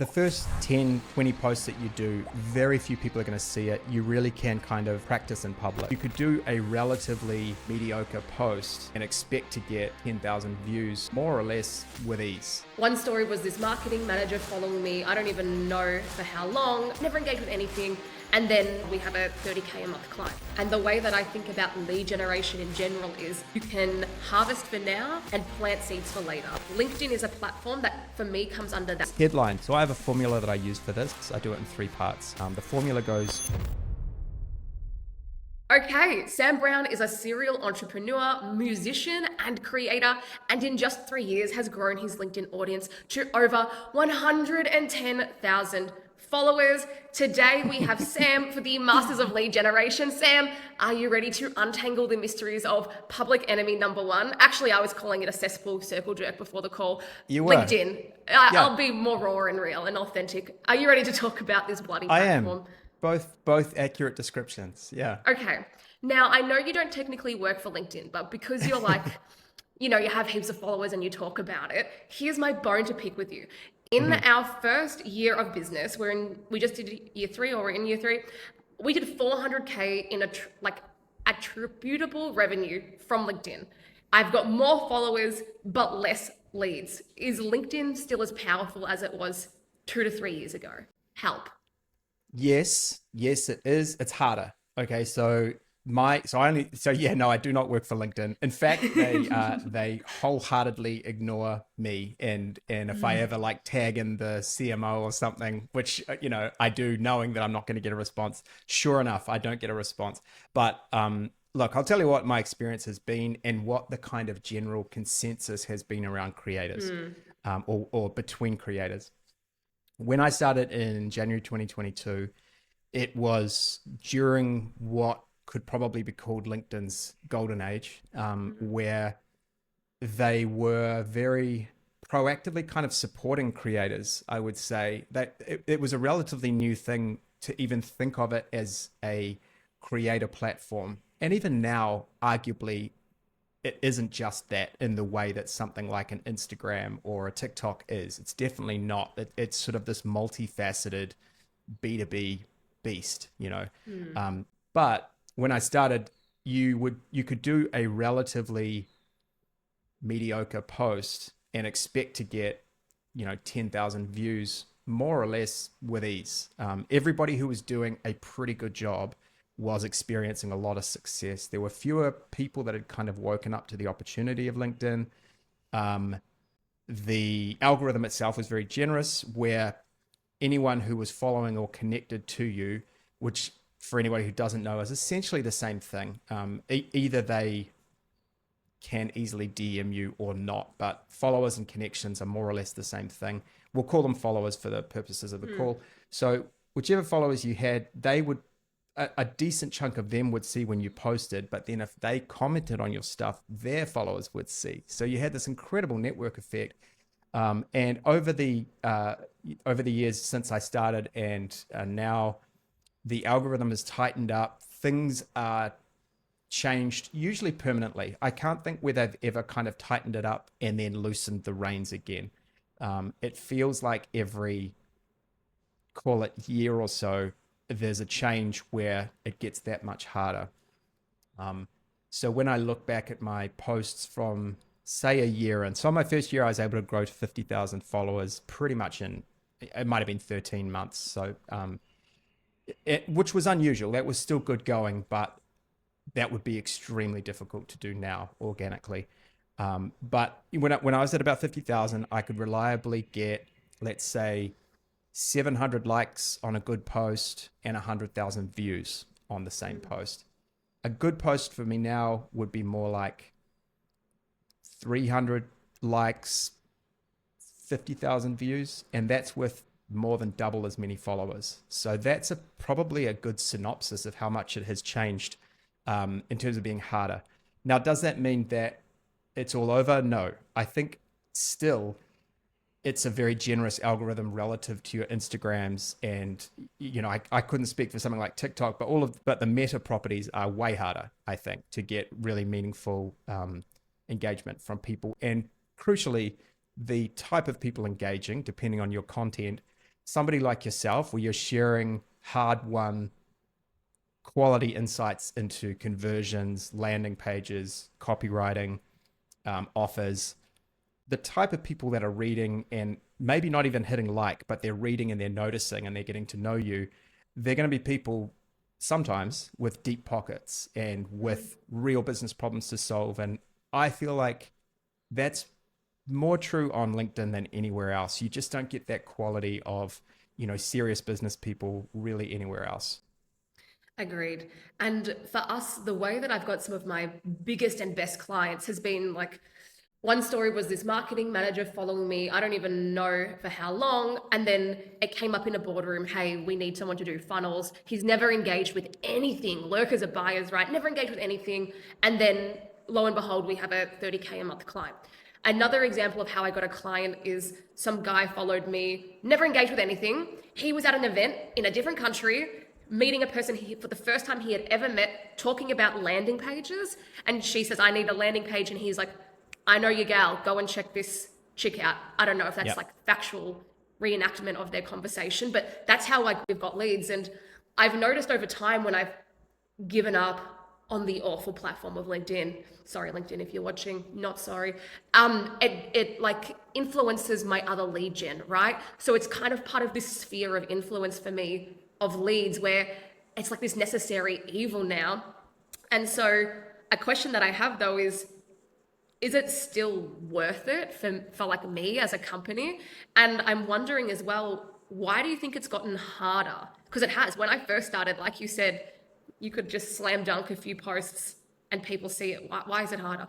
The first 10, 20 posts that you do, very few people are going to see it. You really can kind of practice in public. You could do a relatively mediocre post and expect to get 10,000 views more or less with ease. One story was this marketing manager following me, I don't even know for how long, never engaged with anything. And then we have a 30K a month client. And the way that I think about lead generation in general is you can harvest for now and plant seeds for later. LinkedIn is a platform that for me comes under that. Headline. So I have a formula that I use for this. I do it in 3 parts. The formula goes... Okay, Sam Browne is a serial entrepreneur, musician, and creator, and in just 3 years has grown his LinkedIn audience to over 110,000 followers. Today we have Sam for the Masters of Lead Generation. Sam, are you ready to untangle the mysteries of public enemy number 1? Actually, I was calling it a cesspool circle jerk before the call. You were. LinkedIn. Yeah. I'll be more raw and real and authentic. Are you ready to talk about this bloody platform? I am. Both accurate descriptions. Yeah. Okay. Now, I know you don't technically work for LinkedIn, but because you're like, you have heaps of followers and you talk about it, here's my bone to pick with you. In our first year of business, we just did year 3, or we're in year 3, we did 400K in attributable revenue from LinkedIn. I've got more followers, but less leads. Is LinkedIn still as powerful as it was 2 to 3 years ago? Help. Yes, it is. It's harder. Okay, I do not work for LinkedIn. In fact, they wholeheartedly ignore me, and if I ever tag in the CMO or something, which I do, knowing that I'm not going to get a response. Sure enough, I don't get a response. But look, I'll tell you what my experience has been and what the kind of general consensus has been around creators, or between creators. When I started in January 2022, it was during what could probably be called LinkedIn's golden age, where they were very proactively kind of supporting creators. I would say that it was a relatively new thing to even think of it as a creator platform. And even now, arguably, it isn't just that in the way that something like an Instagram or a TikTok is. It's definitely not. It's sort of this multifaceted B2B beast, But when I started, you could do a relatively mediocre post and expect to get, 10,000 views more or less with ease. Everybody who was doing a pretty good job was experiencing a lot of success. There were fewer people that had kind of woken up to the opportunity of LinkedIn. The algorithm itself was very generous, where anyone who was following or connected to you, which for anybody who doesn't know is essentially the same thing. Either they can easily DM you or not, but followers and connections are more or less the same thing. We'll call them followers for the purposes of the call. So whichever followers you had, they would, a decent chunk of them would see when you posted, but then if they commented on your stuff, their followers would see. So you had this incredible network effect. And over the years since I started and now, the algorithm is tightened up. Things are changed, usually permanently. I can't think where they've ever kind of tightened it up and then loosened the reins again. It feels like every, call it year or so, there's a change where it gets that much harder. So when I look back at my posts from, say, a year, and so my first year I was able to grow to 50,000 followers pretty much it might have been 13 months. So, which was unusual. That was still good going, but that would be extremely difficult to do now organically. But when I was at about 50,000, I could reliably get, let's say, 700 likes on a good post and 100,000 views on the same post. A good post for me now would be more like 300 likes, 50,000 views, and that's with more than double as many followers. So that's probably a good synopsis of how much it has changed in terms of being harder. Now, does that mean that it's all over? No. I think still it's a very generous algorithm relative to your Instagrams, and I couldn't speak for something like TikTok, but the meta properties are way harder, I think, to get really meaningful engagement from people. And crucially, the type of people engaging, depending on your content, somebody like yourself, where you're sharing hard won quality insights into conversions, landing pages, copywriting, offers, the type of people that are reading and maybe not even hitting like, but they're reading and they're noticing and they're getting to know you, they're going to be people sometimes with deep pockets and with real business problems to solve. And I feel like that's more true on LinkedIn than anywhere else. You just don't get that quality of, serious business people really anywhere else. Agreed. And for us, the way that I've got some of my biggest and best clients has been like, one story was this marketing manager following me, I don't even know for how long. And then it came up in a boardroom, hey, we need someone to do funnels. He's never engaged with anything. Lurkers are buyers, right? Never engaged with anything. And then lo and behold, we have a 30K a month client. Another example of how I got a client is some guy followed me, never engaged with anything. He was at an event in a different country, meeting a person for the first time he had ever met, talking about landing pages. And she says, I need a landing page. And he's like, I know your gal, go and check this chick out. I don't know if that's Yep. like factual reenactment of their conversation, but that's how like we've got leads. And I've noticed over time when I've given up on the awful platform of LinkedIn, sorry LinkedIn if you're watching, not sorry, it like influences my other lead gen, right? So it's kind of part of this sphere of influence for me of leads where it's like this necessary evil now. And so a question that I have though is it still worth it for like me as a company? And I'm wondering as well, why do you think it's gotten harder? Because it has. When I first started, like you said, you could just slam dunk a few posts and people see it. Why is it harder?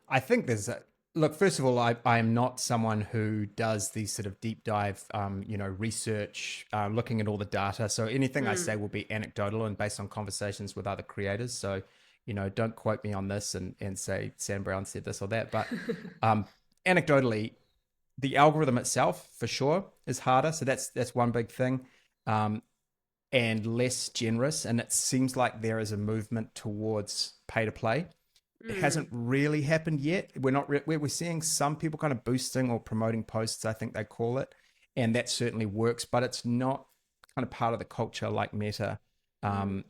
I think there's a look. First of all, I am not someone who does these sort of deep dive, research, looking at all the data. So anything I say will be anecdotal and based on conversations with other creators. So, don't quote me on this and say Sam Browne said this or that. But anecdotally, the algorithm itself for sure is harder. So that's one big thing. And less generous. And it seems like there is a movement towards pay to play. It hasn't really happened yet. We're not. We're seeing some people kind of boosting or promoting posts, I think they call it, and that certainly works. But it's not kind of part of the culture like Meta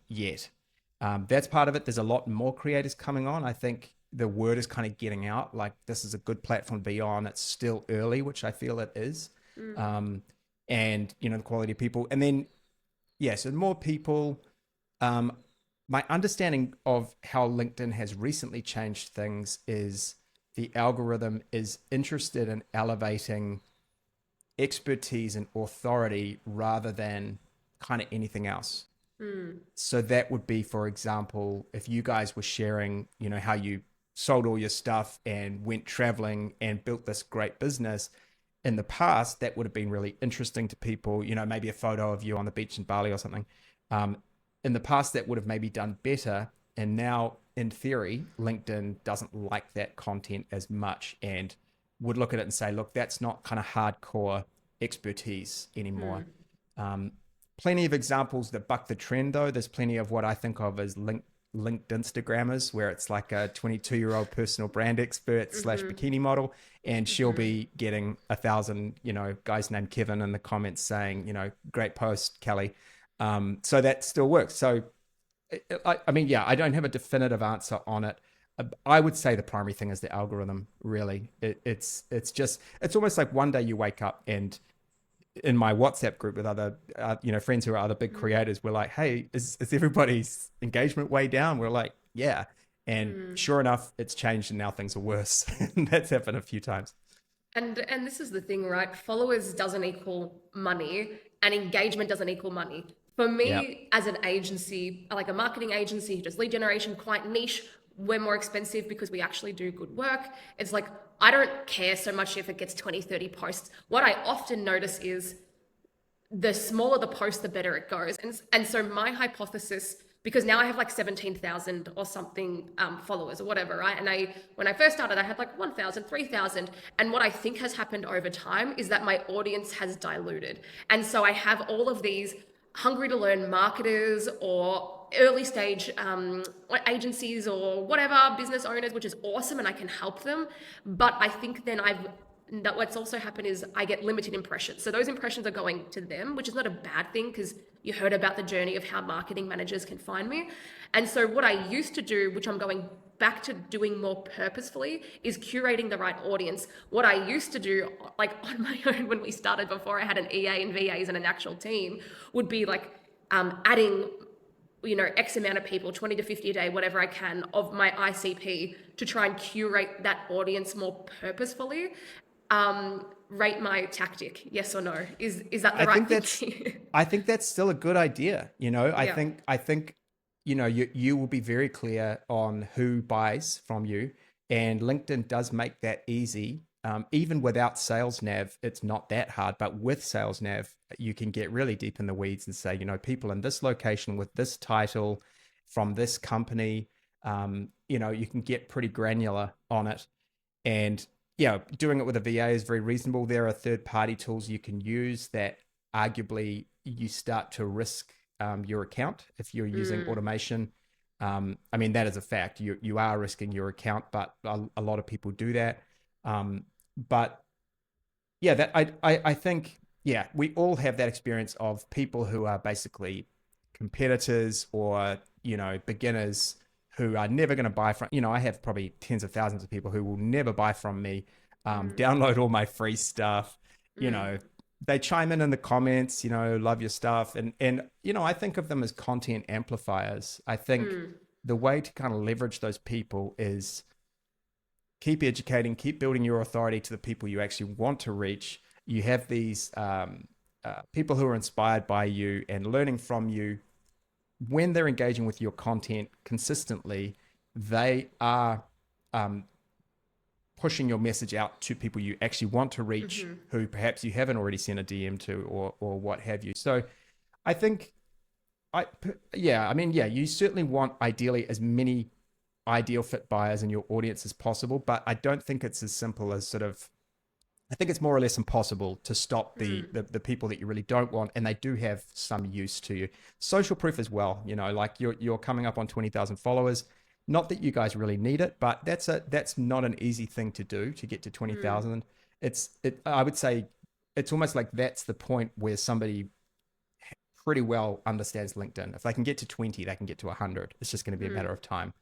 yet. That's part of it. There's a lot more creators coming on. I think the word is kind of getting out. Like this is a good platform to be on. It's still early, which I feel it is. And the quality of people, and then so more people. My understanding of how LinkedIn has recently changed things is the algorithm is interested in elevating expertise and authority rather than kind of anything else. So that would be, for example, if you guys were sharing, how you sold all your stuff and went traveling and built this great business in the past, that would have been really interesting to people, maybe a photo of you on the beach in Bali or something. In the past, that would have maybe done better. And now, in theory, LinkedIn doesn't like that content as much and would look at it and say, look, that's not kind of hardcore expertise anymore. Plenty of examples that buck the trend, though. There's plenty of what I think of as linked Instagrammers, where it's like a 22-year-old personal brand expert / bikini model, and she'll be getting 1,000, guys named Kevin in the comments saying, great post, Kelly. So that still works. So, I don't have a definitive answer on it. I would say the primary thing is the algorithm, really. It's almost like one day you wake up and in my WhatsApp group with other, friends who are other big creators, we're like, hey, is everybody's engagement way down? We're like, yeah. And sure enough, it's changed and now things are worse. And that's happened a few times. And this is the thing, right? Followers doesn't equal money and engagement doesn't equal money. For Yeah. me, as an agency, like a marketing agency, just lead generation, quite niche, we're more expensive because we actually do good work. It's like, I don't care so much if it gets 20, 30 posts. What I often notice is the smaller the post, the better it goes. And so my hypothesis, because now I have like 17,000 or something followers or whatever, right? And when I first started, I had like 1,000, 3,000. And what I think has happened over time is that my audience has diluted. And so I have all of these hungry to learn marketers or early stage agencies or whatever, business owners, which is awesome and I can help them. But I think then I've what's also happened is I get limited impressions. So those impressions are going to them, which is not a bad thing because you heard about the journey of how marketing managers can find me. And so what I used to do, which I'm going back to doing more purposefully, is curating the right audience. What I used to do, like on my own when we started, before I had an EA and VAs and an actual team, would be like adding X amount of people, 20 to 50 a day, whatever I can, of my ICP to try and curate that audience more purposefully. Rate my tactic, yes or no? Is that the I right think thing? I think that's still a good idea. Yeah. I think, you will be very clear on who buys from you, and LinkedIn does make that easy. Even without Sales Nav, it's not that hard, but with Sales Nav, you can get really deep in the weeds and say, people in this location with this title from this company, you can get pretty granular on it. And yeah, doing it with a VA is very reasonable. There are third-party tools you can use that arguably you start to risk your account if you're using automation. I mean, that is a fact. You are risking your account, but a lot of people do that. But yeah, that I think, yeah, we all have that experience of people who are basically competitors or beginners who are never going to buy from. I have probably tens of thousands of people who will never buy from me. Download all my free stuff. You know, they chime in the comments. Love your stuff, and I think of them as content amplifiers. I think the way to kind of leverage those people is keep educating, keep building your authority to the people you actually want to reach. You have these people who are inspired by you and learning from you. When they're engaging with your content consistently, they are pushing your message out to people you actually want to reach, who perhaps you haven't already sent a DM to, or what have you. So I think, you certainly want ideally as many ideal fit buyers in your audience as possible, but I don't think it's as simple as I think it's more or less impossible to stop the people that you really don't want, and they do have some use to you. Social proof as well, like you're coming up on 20,000 followers. Not that you guys really need it, but that's not an easy thing to do to get to 20,000. I would say it's almost like that's the point where somebody pretty well understands LinkedIn. If they can get to 20, they can get to 100. It's just going to be a matter of time.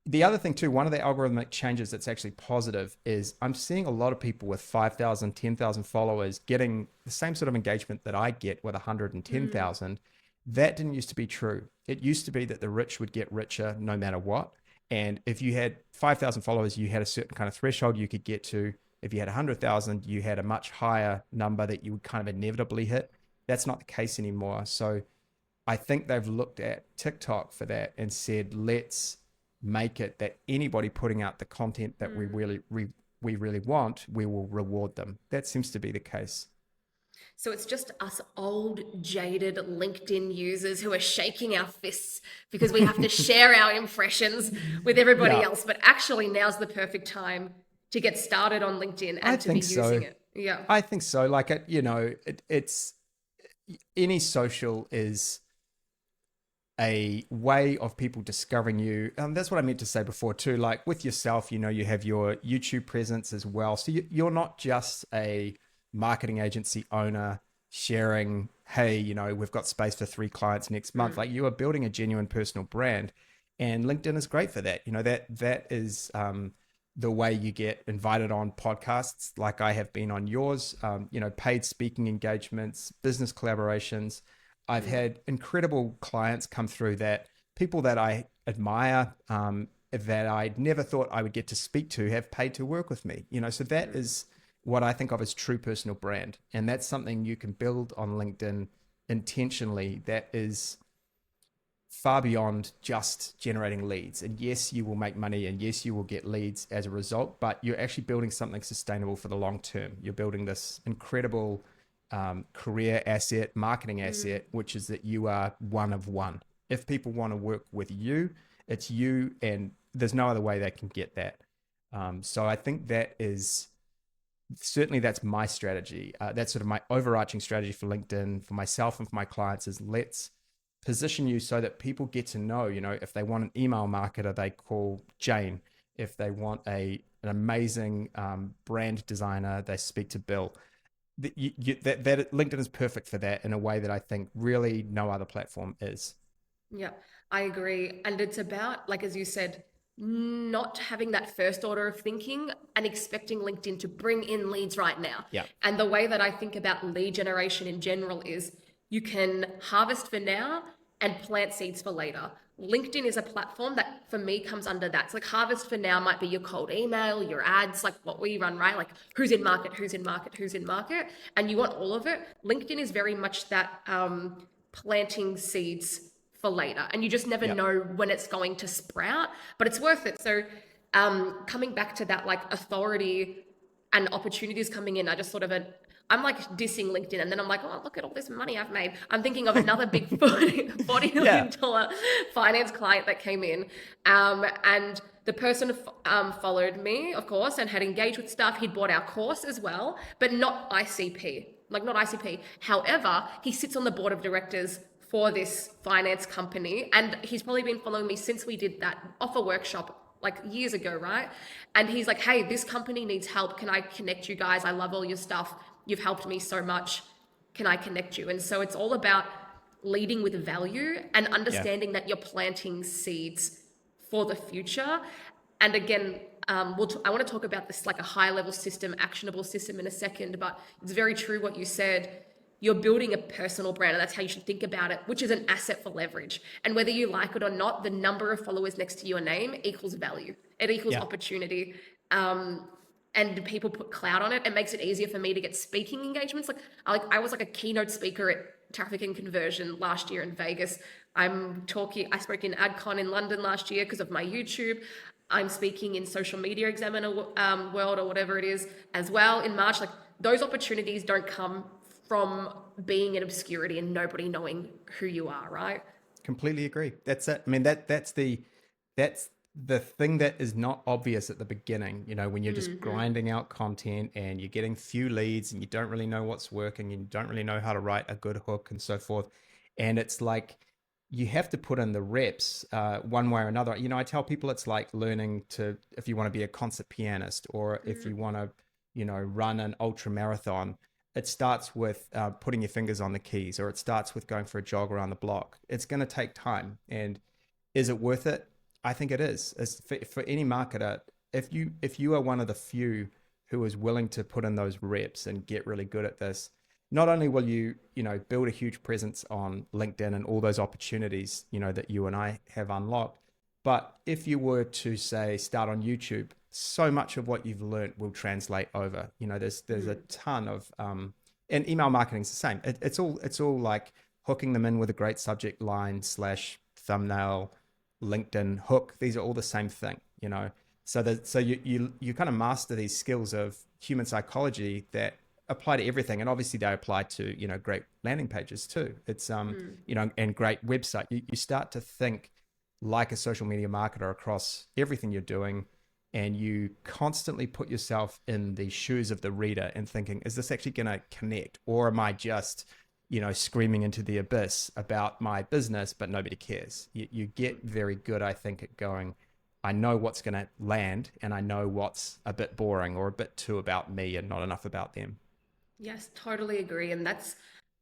The other thing too, one of the algorithmic changes that's actually positive is I'm seeing a lot of people with 5,000, 10,000 followers getting the same sort of engagement that I get with 110,000. That didn't used to be true. It used to be that the rich would get richer no matter what. And if you had 5,000 followers, you had a certain kind of threshold you could get to. If you had 100,000, you had a much higher number that you would kind of inevitably hit. That's not the case anymore. So I think they've looked at TikTok for that and said, let's make it that anybody putting out the content that we really want, we will reward them. That seems to be the case. So it's just us old, jaded LinkedIn users who are shaking our fists because we have to share our impressions with everybody else. But actually, now's the perfect time to get started on LinkedIn and to be using it. Yeah, I think so. Like, it's any social is a way of people discovering you. That's what I meant to say before too. Like with yourself, you have your YouTube presence as well. So you're not just a marketing agency owner sharing, hey, we've got space for 3 clients next month. Like you are building a genuine personal brand, and LinkedIn is great for that. That is the way you get invited on podcasts like I have been on yours, paid speaking engagements, business collaborations. I've had incredible clients come through that, people that I admire, that I never thought I would get to speak to, have paid to work with me. So that is what I think of as true personal brand. And that's something you can build on LinkedIn intentionally that is far beyond just generating leads. And yes, you will make money, and yes, you will get leads as a result, but you're actually building something sustainable for the long term. You're building this incredible career asset, marketing asset, which is that you are one of one. If people want to work with you, it's you, and there's no other way they can get that. So I think that is certainly, that's my strategy. That's sort of my overarching strategy for LinkedIn, for myself and for my clients, is let's position you so that people get to know, if they want an email marketer, they call Jane. if they want an amazing brand designer, they speak to Bill. That LinkedIn is perfect for that in a way that I think really no other platform is. Yeah, I agree. And it's about, like, as you said, not having that first order of thinking and expecting LinkedIn to bring in leads right now. Yeah. And the way that I think about lead generation in general is you can harvest for now and plant seeds for later. LinkedIn is a platform that for me comes under that. It's like harvest for now might be your cold email, your ads, like what we run, right? Like who's in market, who's in market, who's in market, and you want all of it. LinkedIn is very much that planting seeds for later, and you just never Yep. know when it's going to sprout, but it's worth it. So coming back to that, like authority and opportunities coming in, I just sort of I'm like dissing LinkedIn, and then I'm like, oh, look at all this money I've made. I'm thinking of another big $40 Yeah. million finance client that came in, and the person followed me, of course, and had engaged with stuff. He'd bought our course as well, but not ICP, like not ICP. However, he sits on the board of directors for this finance company, and he's probably been following me since we did that offer workshop like years ago, right? And he's like, hey, this company needs help. Can I connect you guys? I love all your stuff. You've helped me so much. Can I connect you? And so it's all about leading with value and Yeah. understanding that you're planting seeds for the future. And again, I want to talk about this like a high level system, actionable system in a second, but it's very true what you said. You're building a personal brand, and that's how you should think about it, which is an asset for leverage. And whether you like it or not, the number of followers next to your name equals value. It equals Yeah. opportunity. And people put clout on it. It makes it easier for me to get speaking engagements. I was like a keynote speaker at Traffic and Conversion last year in Vegas. I spoke in AdCon in London last year because of my YouTube. I'm speaking in Social Media Examiner World or whatever it is as well in March. Like those opportunities don't come from being in obscurity and nobody knowing who you are, right? Completely agree. That's it. I mean, that's the thing that is not obvious at the beginning, when you're just grinding out content and you're getting few leads and you don't really know what's working and you don't really know how to write a good hook and so forth. And it's like you have to put in the reps one way or another. I tell people it's like learning if you want to be a concert pianist or if you want to, run an ultra marathon. It starts with putting your fingers on the keys, or it starts with going for a jog around the block. It's going to take time. And is it worth it? I think it is. For any marketer, if you are one of the few who is willing to put in those reps and get really good at this, not only will you build a huge presence on LinkedIn and all those opportunities that you and I have unlocked, but if you were to say start on YouTube, so much of what you've learned will translate over. There's a ton of and email marketing is the same. It's all like hooking them in with a great subject line / thumbnail, LinkedIn hook. These are all the same thing. So you kind of master these skills of human psychology that apply to everything, and obviously they apply to great landing pages too. It's and great website. You start to think like a social media marketer across everything you're doing, and you constantly put yourself in the shoes of the reader and thinking, is this actually going to connect, or am I just screaming into the abyss about my business but nobody cares? You get very good, I think, at going, I know what's going to land and I know what's a bit boring or a bit too about me and not enough about them. Yes, totally agree. And that's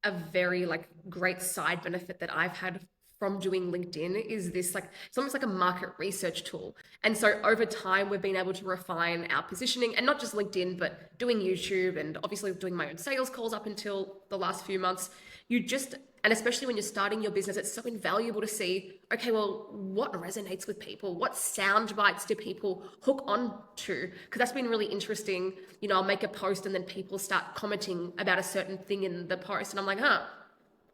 a very like great side benefit that I've had from doing LinkedIn is this like it's almost like a market research tool. And so over time we've been able to refine our positioning, and not just LinkedIn, but doing YouTube and obviously doing my own sales calls up until the last few months. And especially when you're starting your business, it's so invaluable to see, okay, well, what resonates with people? What sound bites do people hook on to? Because that's been really interesting. I'll make a post and then people start commenting about a certain thing in the post. And I'm like, I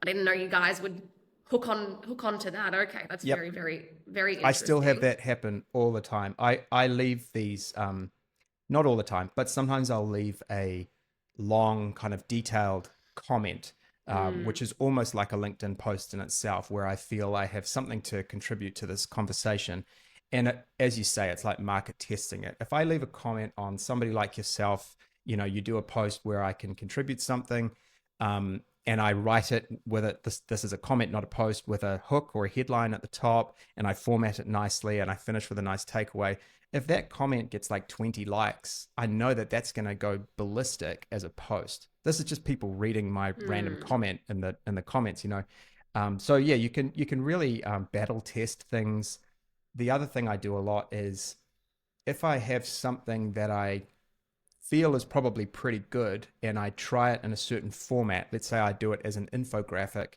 didn't know you guys would hook on to that. Okay, that's Yep. very, very, very interesting. I still have that happen all the time. I leave these, not all the time, but sometimes I'll leave a long kind of detailed comment, which is almost like a LinkedIn post in itself, where I feel I have something to contribute to this conversation. And as you say, it's like market testing it. If I leave a comment on somebody like yourself, you do a post where I can contribute something, and I write it with it. This is a comment, not a post, with a hook or a headline at the top, and I format it nicely, and I finish with a nice takeaway. if that comment gets like 20 likes, I know that that's going to go ballistic as a post. This is just people reading my random comment in the comments, you know. So yeah, you can really battle test things. The other thing I do a lot is if I have something that I feel is probably pretty good and I try it in a certain format, let's say I do it as an infographic,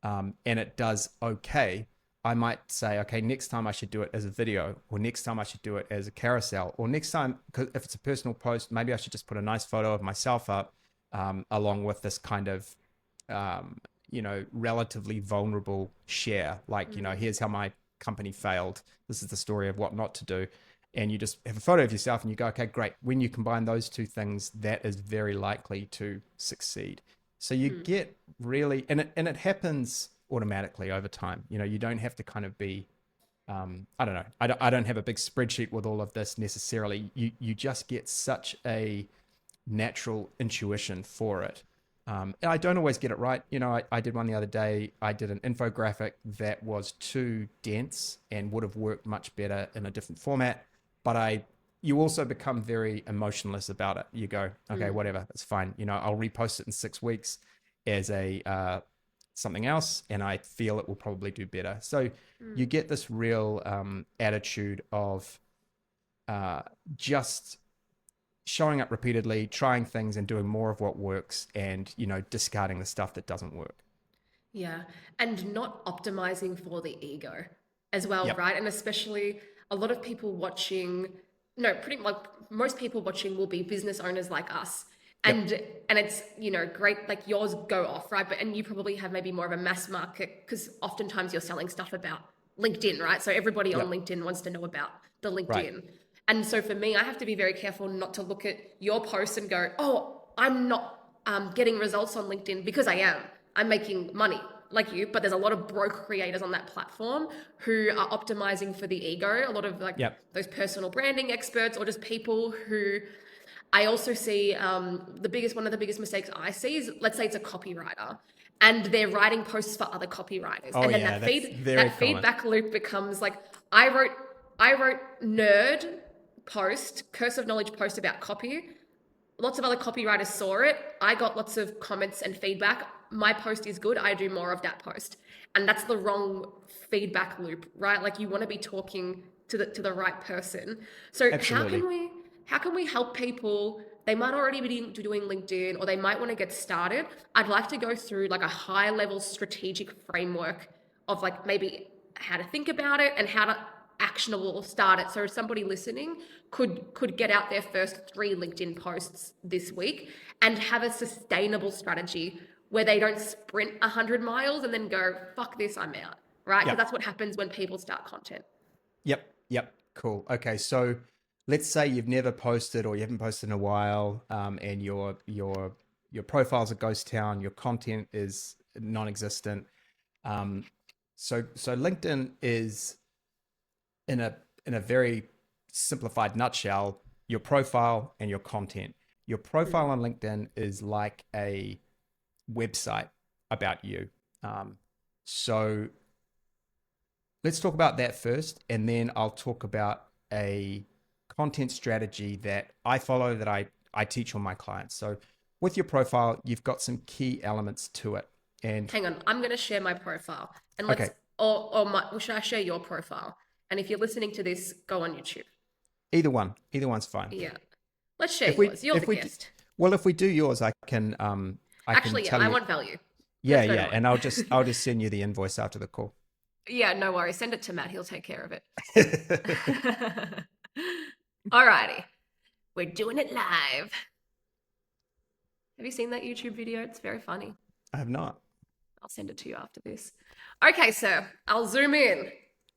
and it does okay, I might say, okay, next time I should do it as a video, or next time I should do it as a carousel, or next time, because if it's a personal post, maybe I should just put a nice photo of myself up, along with this kind of, relatively vulnerable share. Like, here's how my company failed. This is the story of what not to do. And you just have a photo of yourself and you go, okay, great. When you combine those two things, that is very likely to succeed. So you get really, and it happens automatically over time. You don't have to kind of be, I don't know. I don't have a big spreadsheet with all of this necessarily. You just get such a natural intuition for it. And I don't always get it right. I did one the other day. I did an infographic that was too dense and would have worked much better in a different format. But you also become very emotionless about it. You go, okay, whatever, that's fine. I'll repost it in 6 weeks as a something else, and I feel it will probably do better. So you get this real attitude of just showing up repeatedly, trying things and doing more of what works, and discarding the stuff that doesn't work. Yeah. And not optimizing for the ego as well, Yep. right? And especially a lot of people watching, no, pretty like most people watching will be business owners like us. Yep. And it's, great, like yours go off, right? And you probably have maybe more of a mass market because oftentimes you're selling stuff about LinkedIn, right? So everybody on Yep. LinkedIn wants to know about the Right. LinkedIn. And so for me, I have to be very careful not to look at your post and go, oh, I'm not getting results on LinkedIn because I am. I'm making money like you, but there's a lot of broke creators on that platform who are optimizing for the ego. A lot of like Yep. those personal branding experts or just people who I also see one of the biggest mistakes I see is, let's say it's a copywriter and they're writing posts for other copywriters. Oh And then yeah, that's very that common. feedback loop becomes like, I wrote nerd post, curse of knowledge post about copy. Lots of other copywriters saw it. I got lots of comments and feedback. My post is good. I do more of that post. And that's the wrong feedback loop, right? Like you want to be talking to the right person. So Absolutely. how can we help people? They might already be doing LinkedIn or they might want to get started. I'd like to go through like a high level strategic framework of like maybe how to think about it and how to actionable start it. So somebody listening could get out their first 3 LinkedIn posts this week and have a sustainable strategy where they don't sprint 100 miles and then go, fuck this, I'm out, right? Because Yep. that's what happens when people start content. Yep. Yep. Cool. Okay. So let's say you've never posted or you haven't posted in a while, and your profile's a ghost town, your content is non-existent. Um, so LinkedIn is in a very simplified nutshell, your profile and your content. Your profile on LinkedIn is like a website about you. So let's talk about that first, and then I'll talk about a content strategy that I follow that I teach on my clients. So with your profile, you've got some key elements to it. And Hang on, I'm going to share my profile and okay, or should I share your profile? And if you're listening to this, go on YouTube. either one's fine. Yeah. Let's share If we yours. You're if the we guest. well, if we do yours, I can Actually, yeah, tell I you. want value. Yeah, Let's go to yeah, mine. and I'll just send you the invoice after the call. Yeah, no worries. Send it to Matt. He'll take care of it. Alrighty. We're doing it live. Have you seen that YouTube video? It's very funny. I have not. I'll send it to you after this. Okay, sir. I'll zoom in.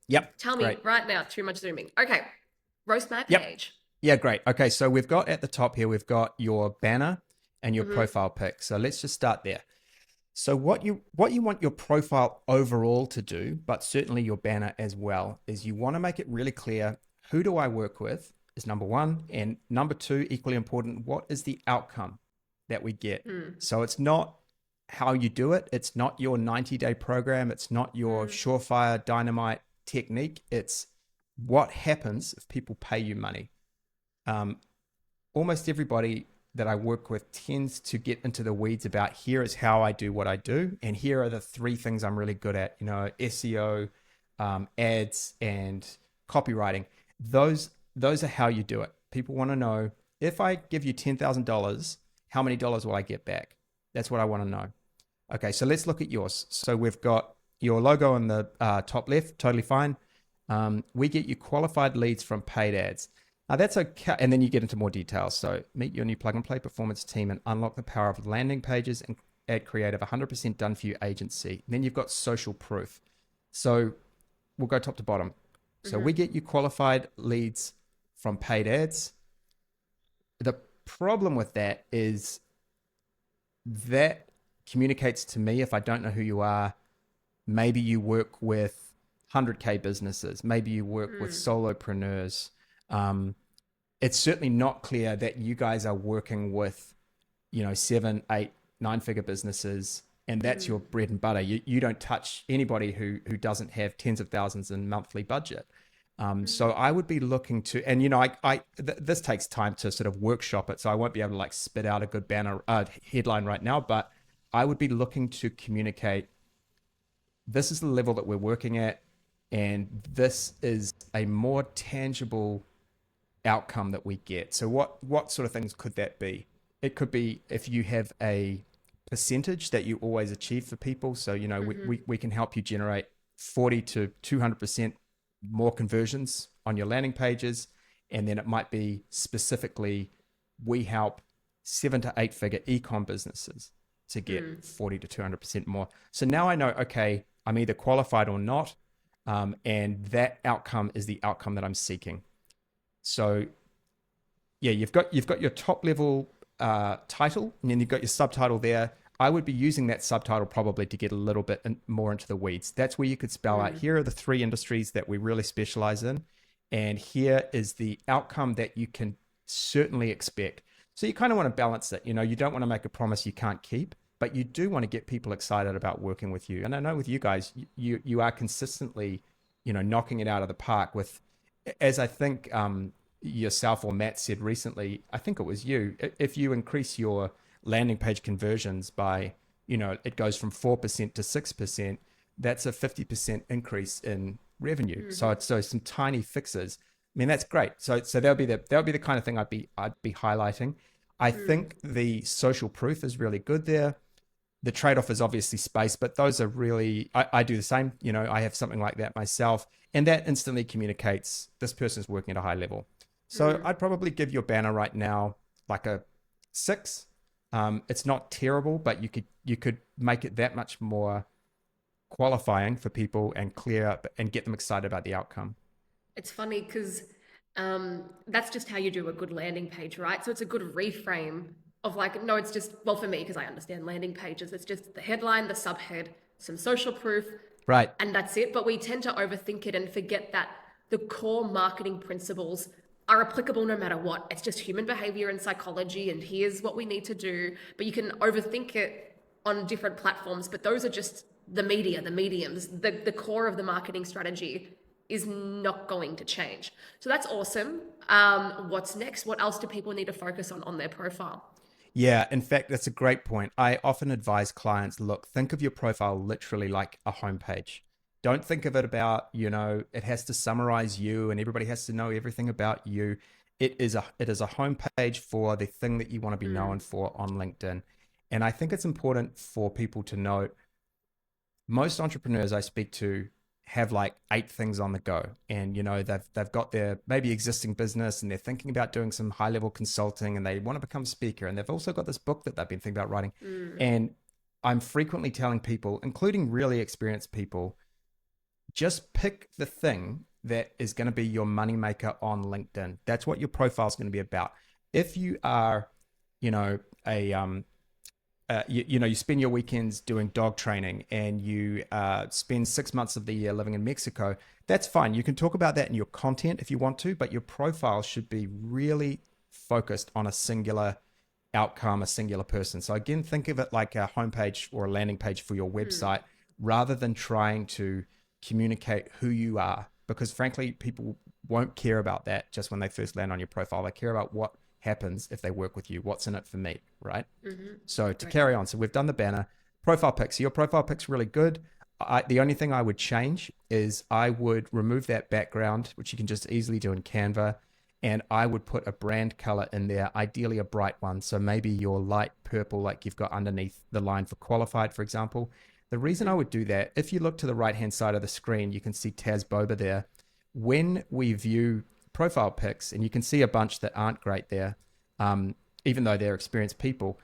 Yep. Tell me Great. right now, too much zooming. Okay. Roast my Yep. page. Yeah, great. Okay, so we've got at the top here, we've got your banner and your profile pic. So let's just start there. So what you want your profile overall to do, but certainly your banner as well, is you want to make it really clear, who do I work with is number one, and number two, equally important, what is the outcome that we get? So it's not how you do it. It's not your 90-day program. It's not your surefire dynamite technique. It's what happens if people pay you money? Um, Almost everybody that I work with tends to get into the weeds about, here is how I do what I do, and here are the three things I'm really good at. SEO, ads, and copywriting. Those are how you do it. People want to know, if I give you $10,000, how many dollars will I get back? That's what I want to know. Okay, so let's look at yours. So we've got your logo on the top left, totally fine. We get you qualified leads from paid ads. Now that's okay. And then you get into more details. So meet your new plug and play performance team and unlock the power of landing pages and ad creative, 100% done for you agency. And then you've got social proof. So we'll go top to bottom. So we get you qualified leads from paid ads. The problem with that is that communicates to me, if I don't know who you are, maybe you work with 100K businesses, maybe you work with solopreneurs. It's certainly not clear that you guys are working with, 7, 8, 9-figure businesses, and that's your bread and butter. You don't touch anybody who doesn't have tens of thousands in monthly budget. So I would be looking to, and this takes time to sort of workshop it, so I won't be able to spit out a good banner headline right now, but I would be looking to communicate, this is the level that we're working at, and this is a more tangible outcome that we get. So what sort of things could that be? It could be if you have a percentage that you always achieve for people. So, we can help you generate 40 to 200% more conversions on your landing pages. And then it might be specifically, we help 7 to 8 figure ecom businesses to get 40 to 200% more. So now I know, okay, I'm either qualified or not. And that outcome is the outcome that I'm seeking. So yeah, you've got your top level title, and then you've got your subtitle there. I would be using that subtitle probably to get a little bit more into the weeds. That's where you could spell out, here are the 3 industries that we really specialize in, and here is the outcome that you can certainly expect. So you kind of want to balance it. You don't want to make a promise you can't keep, but you do want to get people excited about working with you. And I know with you guys, you are consistently, knocking it out of the park with, as I think yourself or Matt said recently, I think it was you, if you increase your landing page conversions by, it goes from 4% to 6%, that's a 50% increase in revenue. So some tiny fixes. I mean, that's great. So that'll be the kind of thing I'd be highlighting. I think the social proof is really good there. The trade-off is obviously space, but those are really, I do the same. I have something like that myself, and that instantly communicates this person's working at a high level. So I'd probably give your banner right now like a 6. It's not terrible, but you could make it that much more qualifying for people and clear and get them excited about the outcome. It's funny because that's just how you do a good landing page, right? So it's a good reframe of no, it's just, well, for me, because I understand landing pages, it's just the headline, the subhead, some social proof, Right. and that's it. But we tend to overthink it and forget that the core marketing principles are applicable no matter what. It's just human behavior and psychology, and here's what we need to do. But you can overthink it on different platforms, but those are just the media, the mediums. The core of the marketing strategy is not going to change. So that's awesome. What's next? What else do people need to focus on their profile? Yeah, in fact, that's a great point. I often advise clients, look, think of your profile literally like a homepage. Don't think of it about, it has to summarize you and everybody has to know everything about you. It is a homepage for the thing that you want to be known for on LinkedIn. And I think it's important for people to note, most entrepreneurs I speak to have 8 things on the go, and they've got their maybe existing business and they're thinking about doing some high level consulting and they want to become a speaker, and they've also got this book that they've been thinking about writing. And I'm frequently telling people, including really experienced people, just pick the thing that is going to be your moneymaker on LinkedIn. That's what your profile is going to be about. If you are, you spend your weekends doing dog training and you spend 6 months of the year living in Mexico, that's fine. You can talk about that in your content if you want to, but your profile should be really focused on a singular outcome, a singular person. So again, think of it like a homepage or a landing page for your website, rather than trying to communicate who you are. because frankly, people won't care about that just when they first land on your profile. They care about what happens if they work with you. What's in it for me, right? So to carry on, so we've done the banner. Profile pic. So your profile pic's really good. The only thing I would change is I would remove that background, which you can just easily do in Canva, and I would put a brand color in there, ideally a bright one. So maybe your light purple, like you've got underneath the line for qualified, for example. The reason I would do that, if you look to the right-hand side of the screen, you can see Taz Boba there. When we view profile pics, and you can see a bunch that aren't great there, even though they're experienced people,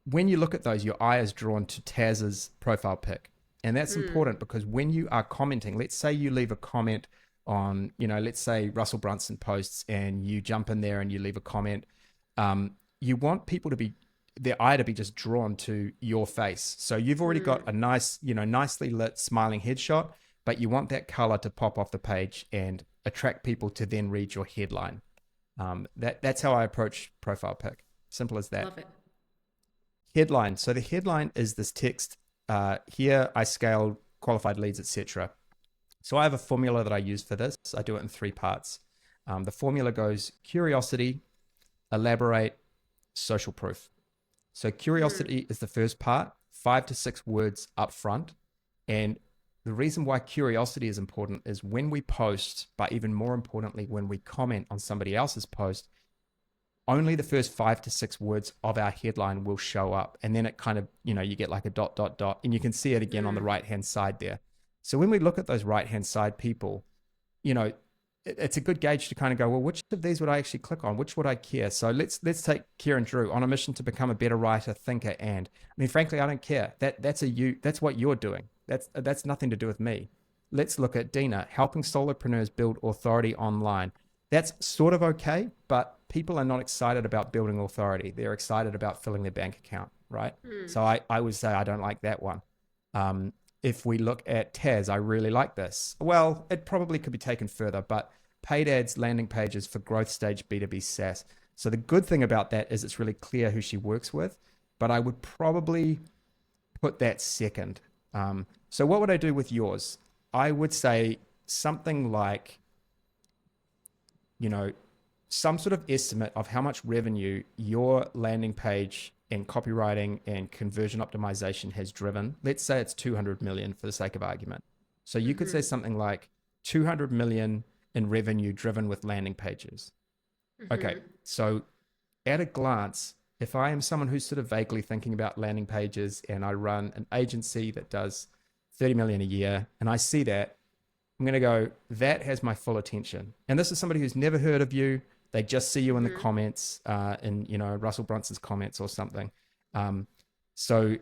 when you look at those, your eye is drawn to Taz's profile pic. And that's important because when you are commenting, let's say you leave a comment on, let's say Russell Brunson posts and you jump in there and you leave a comment. You want people to be, their eye to be just drawn to your face. So you've already got a nice, nicely lit smiling headshot, but you want that color to pop off the page and attract people to then read your headline. That's how I approach profile pic. Simple as that. Love it. Headline. So the headline is this text. Here I scale qualified leads, etc. So I have a formula that I use for this. I do it in 3 parts. The formula goes curiosity, elaborate, social proof. So curiosity is the first part, 5 to 6 words up front. And the reason why curiosity is important is when we post, but even more importantly, when we comment on somebody else's post, only the first 5 to 6 words of our headline will show up. And then it kind of, you get like a ... and you can see it again on the right-hand side there. So when we look at those right-hand side people, it's a good gauge to kind of go, well, which of these would I actually click on? Which would I care? So let's take Kieran Drew, on a mission to become a better writer, thinker, and frankly, I don't care. That's what you're doing. That's nothing to do with me. Let's look at Dina, helping solopreneurs build authority online. That's sort of okay, but people are not excited about building authority. They're excited about filling their bank account, right? So I would say I don't like that one. If we look at Taz, I really like this. Well, it probably could be taken further, but paid ads, landing pages for growth stage B2B SaaS. So the good thing about that is it's really clear who she works with, but I would probably put that second. So what would I do with yours? I would say something like, some sort of estimate of how much revenue your landing page and copywriting and conversion optimization has driven. Let's say it's 200 million for the sake of argument. So you could say something like 200 million in revenue driven with landing pages. Okay, so at a glance, if I am someone who's sort of vaguely thinking about landing pages and I run an agency that does 30 million a year and I see that, I'm going to go, that has my full attention. And this is somebody who's never heard of you. They just see you in the comments, in Russell Brunson's comments or something. So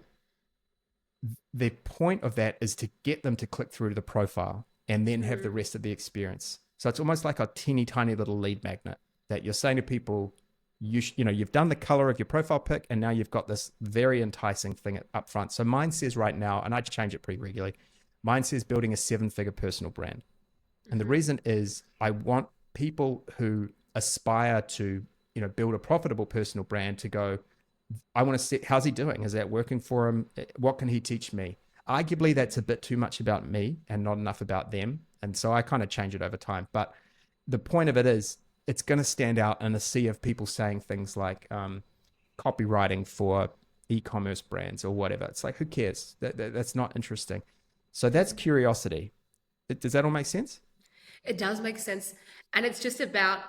the point of that is to get them to click through to the profile and then have the rest of the experience. So it's almost like a teeny tiny little lead magnet that you're saying to people, you've done the color of your profile pic and now you've got this very enticing thing up front. So mine says right now, and I change it pretty regularly, mine says building a 7-figure personal brand. And the reason is I want people who aspire to, build a profitable personal brand to go, I want to see, how's he doing? Is that working for him? What can he teach me? Arguably, that's a bit too much about me and not enough about them. And so I kind of change it over time. But the point of it is, it's going to stand out in a sea of people saying things like copywriting for e-commerce brands or whatever. It's like, who cares? That's not interesting. So that's curiosity. Does that all make sense? It does make sense. And it's just about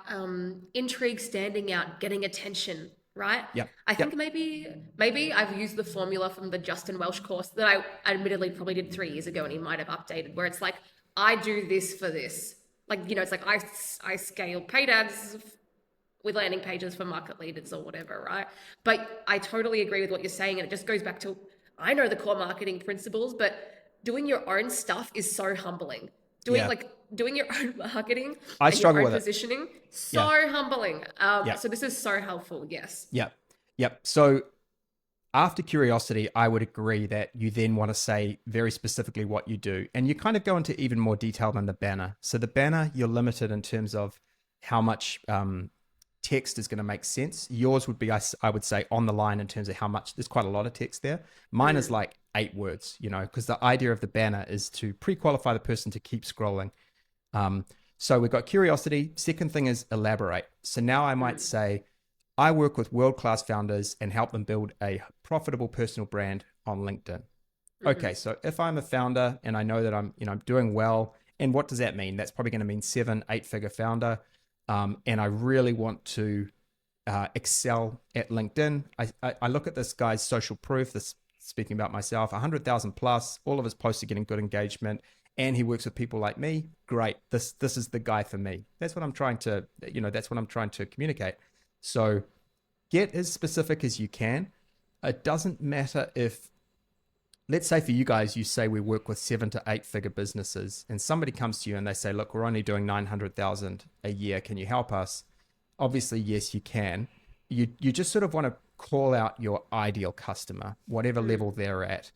intrigue, standing out, getting attention, right? Yeah. I think maybe I've used the formula from the Justin Welsh course that I admittedly probably did 3 years ago and he might have updated, where it's like, I do this for this. Like, it's like I scale paid ads with landing pages for market leaders or whatever, right? But I totally agree with what you're saying. And it just goes back to, I know the core marketing principles, but doing your own stuff is so humbling. Doing your own marketing, I struggle your own with positioning, so humbling. So this is so helpful. Yes. Yep. So after curiosity, I would agree that you then want to say very specifically what you do, and you kind of go into even more detail than the banner. So the banner, you're limited in terms of how much text is going to make sense. Yours would be, I would say, on the line in terms of how much. There's quite a lot of text there. Mine is like 8 words, because the idea of the banner is to pre-qualify the person to keep scrolling. So we've got curiosity. Second thing is elaborate. So now I might say, I work with world-class founders and help them build a profitable personal brand on LinkedIn. Okay, so if I'm a founder and I know that I'm doing well, and what does that mean? That's probably going to mean 7-8 figure founder. And I really want to excel at LinkedIn. I look at this guy's social proof. This speaking about myself, 100,000 plus. All of his posts are getting good engagement, and he works with people like me. Great. This is the guy for me. That's what I'm trying to communicate. So get as specific as you can. It doesn't matter if, let's say for you guys, you say we work with 7-8 figure businesses, and somebody comes to you and they say, look, we're only doing 900,000 a year. Can you help us? Obviously, yes, you can. You just sort of want to call out your ideal customer, whatever level they're at.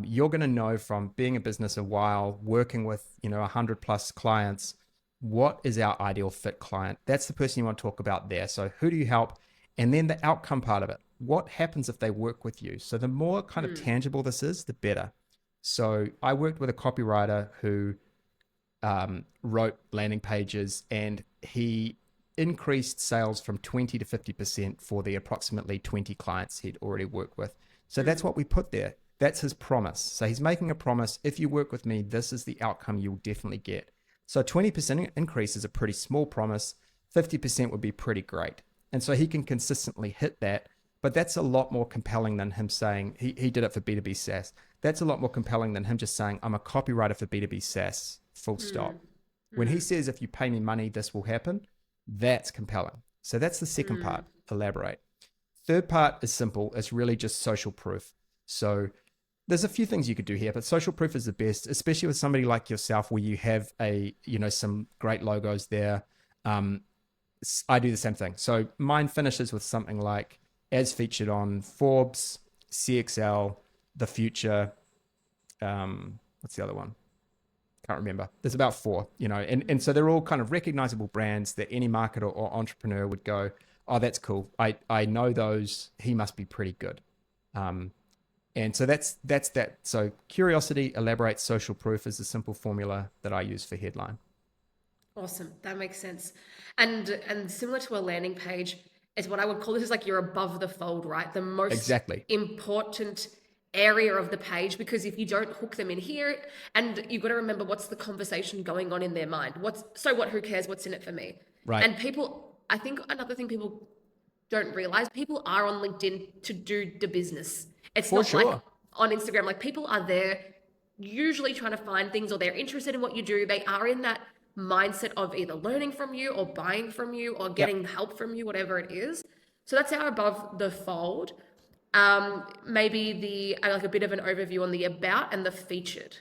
You're going to know from being a business a while, working with 100 plus clients, what is our ideal fit client? That's the person you want to talk about there. So who do you help? And then the outcome part of it. What happens if they work with you? So the more kind of tangible this is, the better. So I worked with a copywriter who wrote landing pages, and he increased sales from 20 to 50% for the approximately 20 clients he'd already worked with. So that's what we put there. That's his promise. So he's making a promise. If you work with me, this is the outcome you'll definitely get. So 20% increase is a pretty small promise. 50% would be pretty great. And so he can consistently hit that. But that's a lot more compelling than him saying he did it for B2B SaaS. That's a lot more compelling than him just saying, I'm a copywriter for B2B SaaS, full stop. When he says, if you pay me money, this will happen, that's compelling. So that's the second part, elaborate. Third part is simple. It's really just social proof. So there's a few things you could do here, but social proof is the best, especially with somebody like yourself where you have some great logos there. I do the same thing. So mine finishes with something like, as featured on Forbes, CXL, The Future. What's the other one? Can't remember. There's about 4, and so they're all kind of recognizable brands that any marketer or entrepreneur would go, oh, that's cool. I know those. He must be pretty good. And so that's that. So curiosity, elaborate, social proof is the simple formula that I use for headline. Awesome. That makes sense. And similar to a landing page, is what I would call this is like you're above the fold, right? The most important area of the page, because if you don't hook them in here, and you've got to remember what's the conversation going on in their mind. Who cares? What's in it for me? Right. And I think another thing people don't realize, people are on LinkedIn to do the business. It's For not sure. like on Instagram, like people are there usually trying to find things, or they're interested in what you do. They are in that mindset of either learning from you or buying from you or getting help from you, whatever it is. So that's our above the fold. Maybe like a bit of an overview on the about and the featured.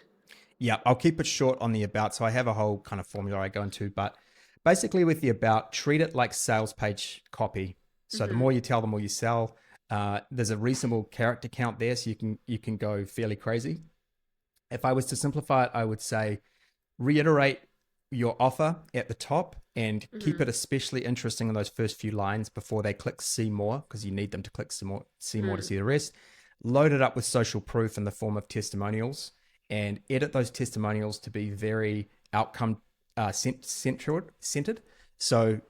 Yeah, I'll keep it short on the about. So I have a whole kind of formula I go into, but basically with the about, treat it like sales page copy. So the more you tell, the more you sell. There's a reasonable character count there, so you can go fairly crazy. If I was to simplify it, I would say reiterate your offer at the top and keep it especially interesting in those first few lines before they click see more, because you need them to click see more to see the rest. Load it up with social proof in the form of testimonials, and edit those testimonials to be very outcome centered. So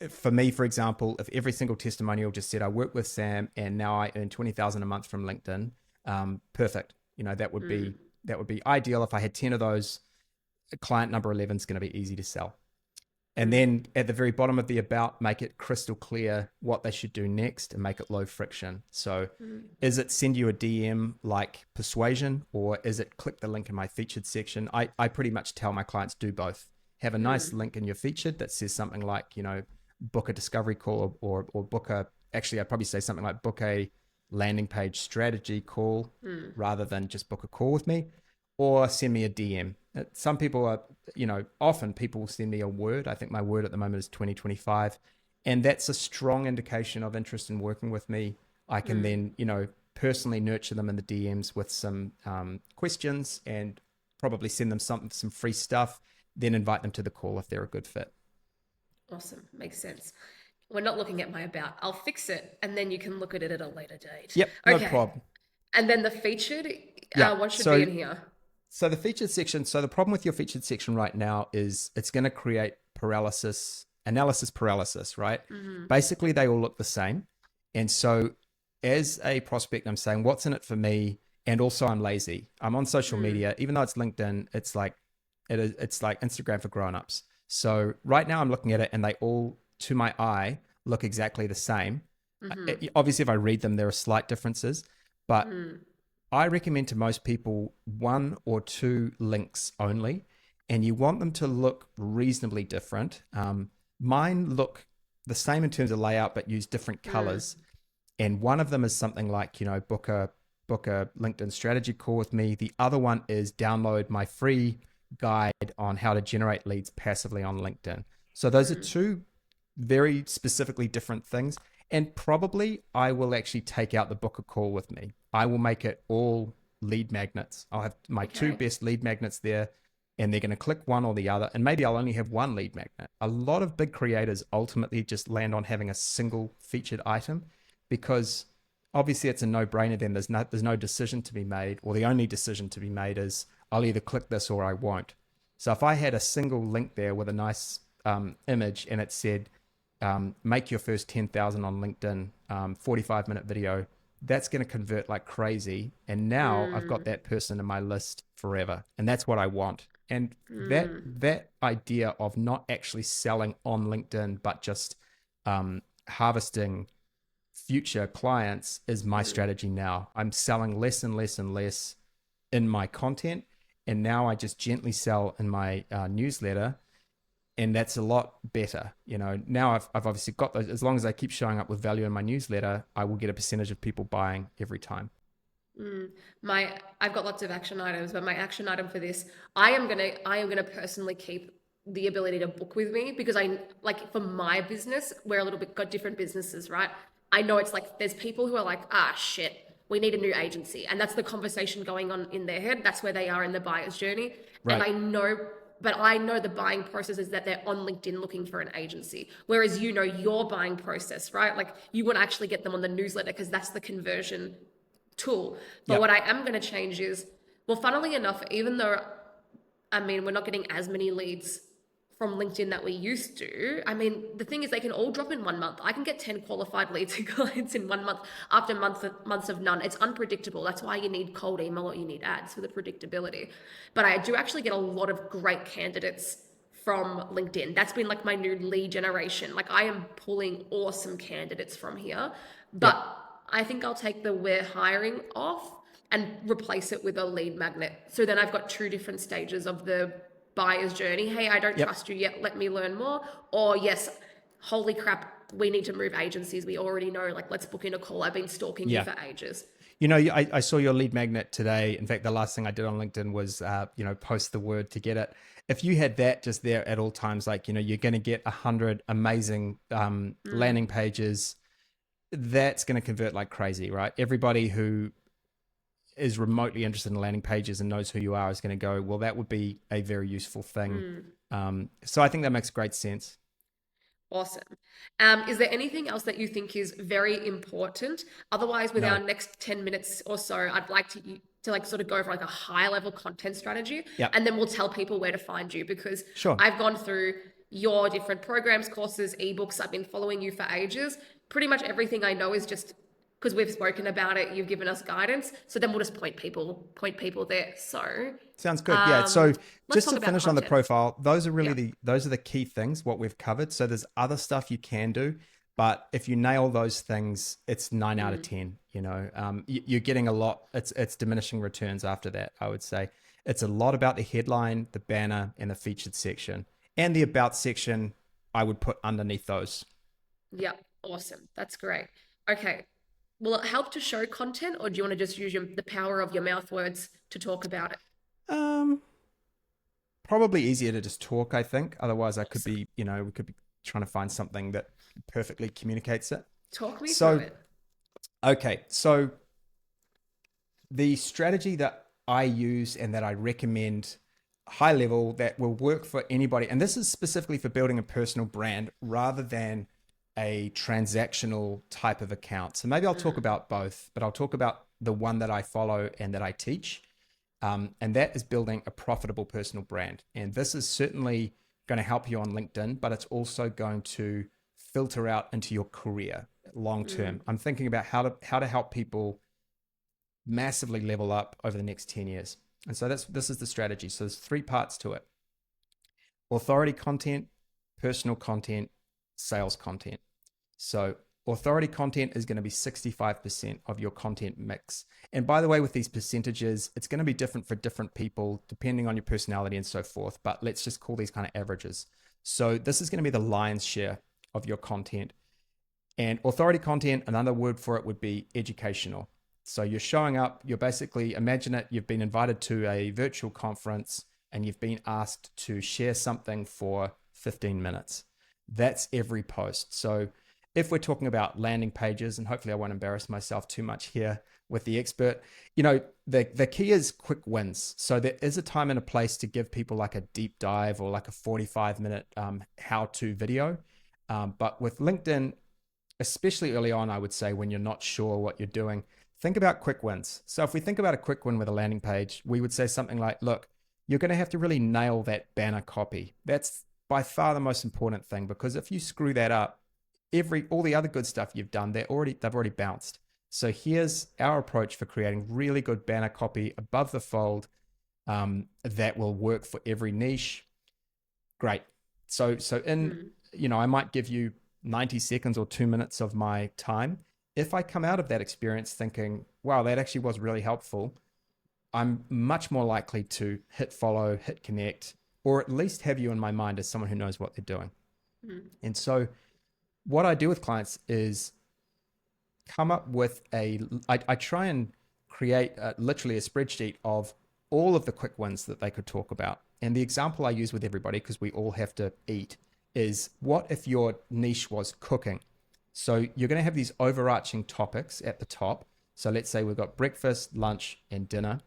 for me, for example, if every single testimonial just said, I work with Sam and now I earn 20,000 a month from LinkedIn, perfect. That would be ideal. If I had 10 of those, client number 11 is going to be easy to sell. And then at the very bottom of the about, make it crystal clear what they should do next and make it low friction. So is it send you a DM like persuasion, or is it click the link in my featured section? I pretty much tell my clients do both. Have a nice link in your featured that says something like, book a discovery call or book actually I'd probably say something like book a landing page strategy call rather than just book a call with me, or send me a DM. Some people are, often people send me a word. I think my word at the moment is 2025. And that's a strong indication of interest in working with me. I can then, personally nurture them in the DMs with some questions and probably send them some free stuff, then invite them to the call if they're a good fit. Awesome. Makes sense. We're not looking at my about. I'll fix it and then you can look at it at a later date. Yep, no Okay. problem. And then the featured, Yeah. what should be So in here? the featured section, so the problem with your featured section right now is it's going to create analysis paralysis, right? Basically, they all look the same. And so as a prospect, I'm saying, what's in it for me? And also I'm lazy. I'm on social media, even though it's LinkedIn, it's like Instagram for grown-ups. So right now I'm looking at it and they all, to my eye, look exactly the same. Obviously, if I read them, there are slight differences, but I recommend to most people one or two links only, and you want them to look reasonably different. Mine look the same in terms of layout, but use different colors. And one of them is something like, book a LinkedIn strategy call with me. The other one is download my free guide on how to generate leads passively on LinkedIn. So those are two very specifically different things. And probably I will actually take out the book a call with me. I will make it all lead magnets. I'll have my two best lead magnets there, and they're going to click one or the other. And maybe I'll only have one lead magnet. A lot of big creators ultimately just land on having a single featured item, because obviously it's a no-brainer. Then there's no decision to be made, or the only decision to be made is I'll either click this or I won't. So if I had a single link there with a nice image and it said, make your first 10,000 on LinkedIn, 45-minute video, that's going to convert like crazy. And now I've got that person in my list forever. And that's what I want. And that idea of not actually selling on LinkedIn, but just harvesting future clients is my strategy now. I'm selling less and less and less in my content. And now I just gently sell in my newsletter. And that's a lot better. Now I've obviously got those. As long as I keep showing up with value in my newsletter, I will get a percentage of people buying every time. I've got lots of action items, but my action item for this, I am gonna personally keep the ability to book with me, because I like, for my business, we're a little bit got different businesses, right? I know it's like there's people who are like, shit, we need a new agency, and that's the conversation going on in their head. That's where they are in the buyer's journey. Right. And I know the buying process is that they're on LinkedIn looking for an agency. Whereas your buying process, right? Like you want to actually get them on the newsletter because that's the conversion tool. But what I am going to change is, well, funnily enough, even though, we're not getting as many leads from LinkedIn that we used to. The thing is, they can all drop in 1 month. I can get 10 qualified leads and clients in 1 month after months of none. It's unpredictable. That's why you need cold email or you need ads, for the predictability. But I do actually get a lot of great candidates from LinkedIn. That's been like my new lead generation. Like I am pulling awesome candidates from here. But I think I'll take the we're hiring off and replace it with a lead magnet. So then I've got two different stages of the buyer's journey. Hey, I don't trust you yet. Let me learn more. Or yes, holy crap, we need to move agencies. We already know, like, let's book in a call. I've been stalking you for ages. I saw your lead magnet today. In fact, the last thing I did on LinkedIn was, post the word to get it. If you had that just there at all times, like, you're going to get 100 amazing landing pages, that's going to convert like crazy, right? Everybody who is remotely interested in landing pages and knows who you are is going to go, well, that would be a very useful thing. So I think that makes great sense. Awesome. Is there anything else that you think is very important? Otherwise, with our next 10 minutes or so, I'd like to like sort of go over like a high level content strategy, and then we'll tell people where to find you, because I've gone through your different programs, courses, ebooks. I've been following you for ages. Pretty much everything I know is just because we've spoken about it, you've given us guidance. So then we'll just point people there. So sounds good. Yeah. So just to finish on the content. profile, those are really those are the key things, what we've covered. So there's other stuff you can do, but if you nail those things, it's 9 out of 10, you're getting a lot. It's diminishing returns after that. I would say it's a lot about the headline, the banner, and the featured section, and the about section I would put underneath those. Yeah. Awesome. That's great. Okay. Will it help to show content, or do you want to just use the power of your mouth words to talk about it? Probably easier to just talk, I think. Otherwise, we could be trying to find something that perfectly communicates it. Talk me through it. Okay. So the strategy that I use and that I recommend high level that will work for anybody, and this is specifically for building a personal brand rather than a transactional type of account. So maybe I'll talk about both, but I'll talk about the one that I follow and that I teach. And that is building a profitable personal brand. And this is certainly going to help you on LinkedIn, but it's also going to filter out into your career long term. I'm thinking about how to help people massively level up over the next 10 years. And so this is the strategy. So there's three parts to it: authority content, personal content, sales content. So authority content is going to be 65% of your content mix. And by the way, with these percentages, it's going to be different for different people depending on your personality and so forth. But let's just call these kind of averages. So this is going to be the lion's share of your content. And authority content, another word for it would be educational. So you're showing up, you're basically, imagine it, you've been invited to a virtual conference and you've been asked to share something for 15 minutes. That's every post. So if we're talking about landing pages, and hopefully I won't embarrass myself too much here with the expert, the key is quick wins. So there is a time and a place to give people like a deep dive or like a 45-minute how-to video. But with LinkedIn, especially early on, I would say when you're not sure what you're doing, think about quick wins. So if we think about a quick win with a landing page, we would say something like, look, you're going to have to really nail that banner copy. That's by far the most important thing, because if you screw that up, all the other good stuff you've done, they've already bounced. So here's our approach for creating really good banner copy above the fold that will work for every niche. Great. So I might give you 90 seconds or 2 minutes of my time. If I come out of that experience thinking, wow, that actually was really helpful, I'm much more likely to hit follow, hit connect, or at least have you in my mind as someone who knows what they're doing. And so what I do with clients is come up with I try and create literally a spreadsheet of all of the quick wins that they could talk about. And the example I use with everybody, because we all have to eat, is what if your niche was cooking? So you're going to have these overarching topics at the top. So let's say we've got breakfast, lunch, and dinner.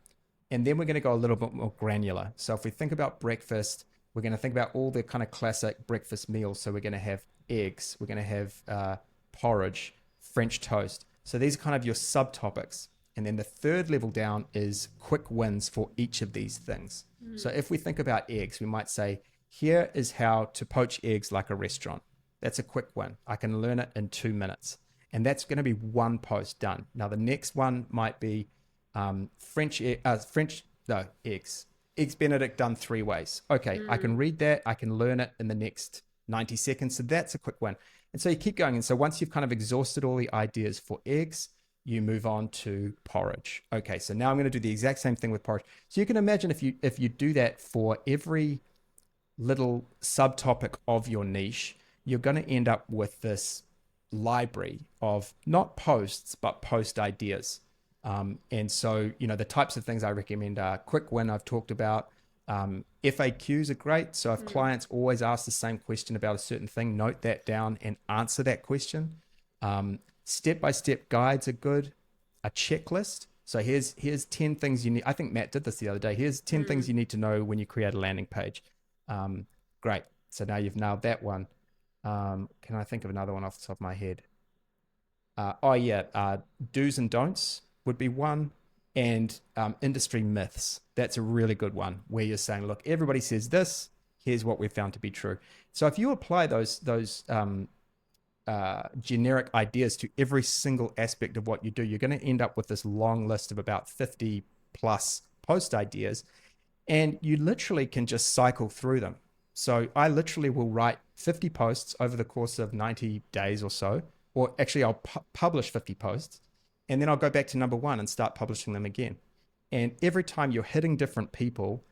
And then we're going to go a little bit more granular. So if we think about breakfast, we're going to think about all the kind of classic breakfast meals. So we're going to have eggs, we're going to have porridge, French toast. So these are kind of your subtopics. And then the third level down is quick wins for each of these things. So if we think about eggs, we might say, here is how to poach eggs like a restaurant. That's a quick win. I can learn it in 2 minutes. And that's going to be one post done. Now, the next one might be eggs. Eggs Benedict done 3 ways. Okay, I can read that. I can learn it in the next 90 seconds. So that's a quick win. And so you keep going. And so once you've kind of exhausted all the ideas for eggs, you move on to porridge. Okay, so now I'm going to do the exact same thing with porridge. So you can imagine if you do that for every little subtopic of your niche, you're going to end up with this library of not posts, but post ideas. And so, the types of things I recommend are quick win, I've talked about. FAQs are great. So if clients always ask the same question about a certain thing, note that down and answer that question. Step-by-step guides are good. A checklist. So here's 10 things you need. I think Matt did this the other day. Here's 10 things you need to know when you create a landing page. Great. So now you've nailed that one. Can I think of another one off the top of my head? Do's and don'ts would be one. And industry myths. That's a really good one where you're saying, look, everybody says this. Here's what we've found to be true. So if you apply those generic ideas to every single aspect of what you do, you're going to end up with this long list of about 50 plus post ideas. And you literally can just cycle through them. So I literally will write 50 posts over the course of 90 days or so, or actually I'll publish 50 posts, and then I'll go back to number one and start publishing them again. And every time you're hitting different people,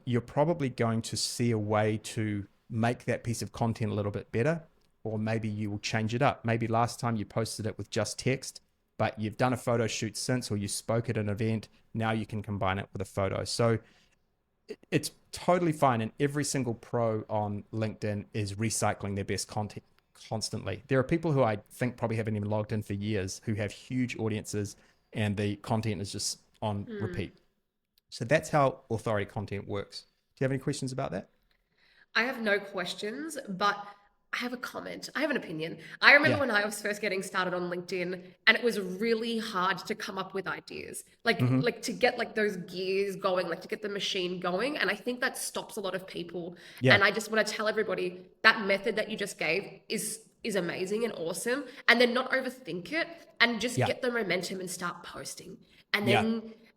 you're probably going to see a way to make that piece of content a little bit better, or maybe you will change it up. Maybe last time you posted it with just text, but you've done a photo shoot since, or you spoke at an event. Now you can combine it with a photo. So it's totally fine. And every single pro on LinkedIn is recycling their best content constantly. There are people who I think probably haven't even logged in for years who have huge audiences and the content is just on repeat. So that's how authority content works. Do you have any questions about that? I have no questions, but I have a comment. I have an opinion. I remember Yeah. when I was first getting started on LinkedIn and it was really hard to come up with ideas. Like Hmm. like to get like those gears going, like to get the machine going. And I think that stops a lot of people. Yeah. And I just want to tell everybody that method that you just gave is amazing and awesome. And then not overthink it and just Yeah. get the momentum and start posting. And Yeah.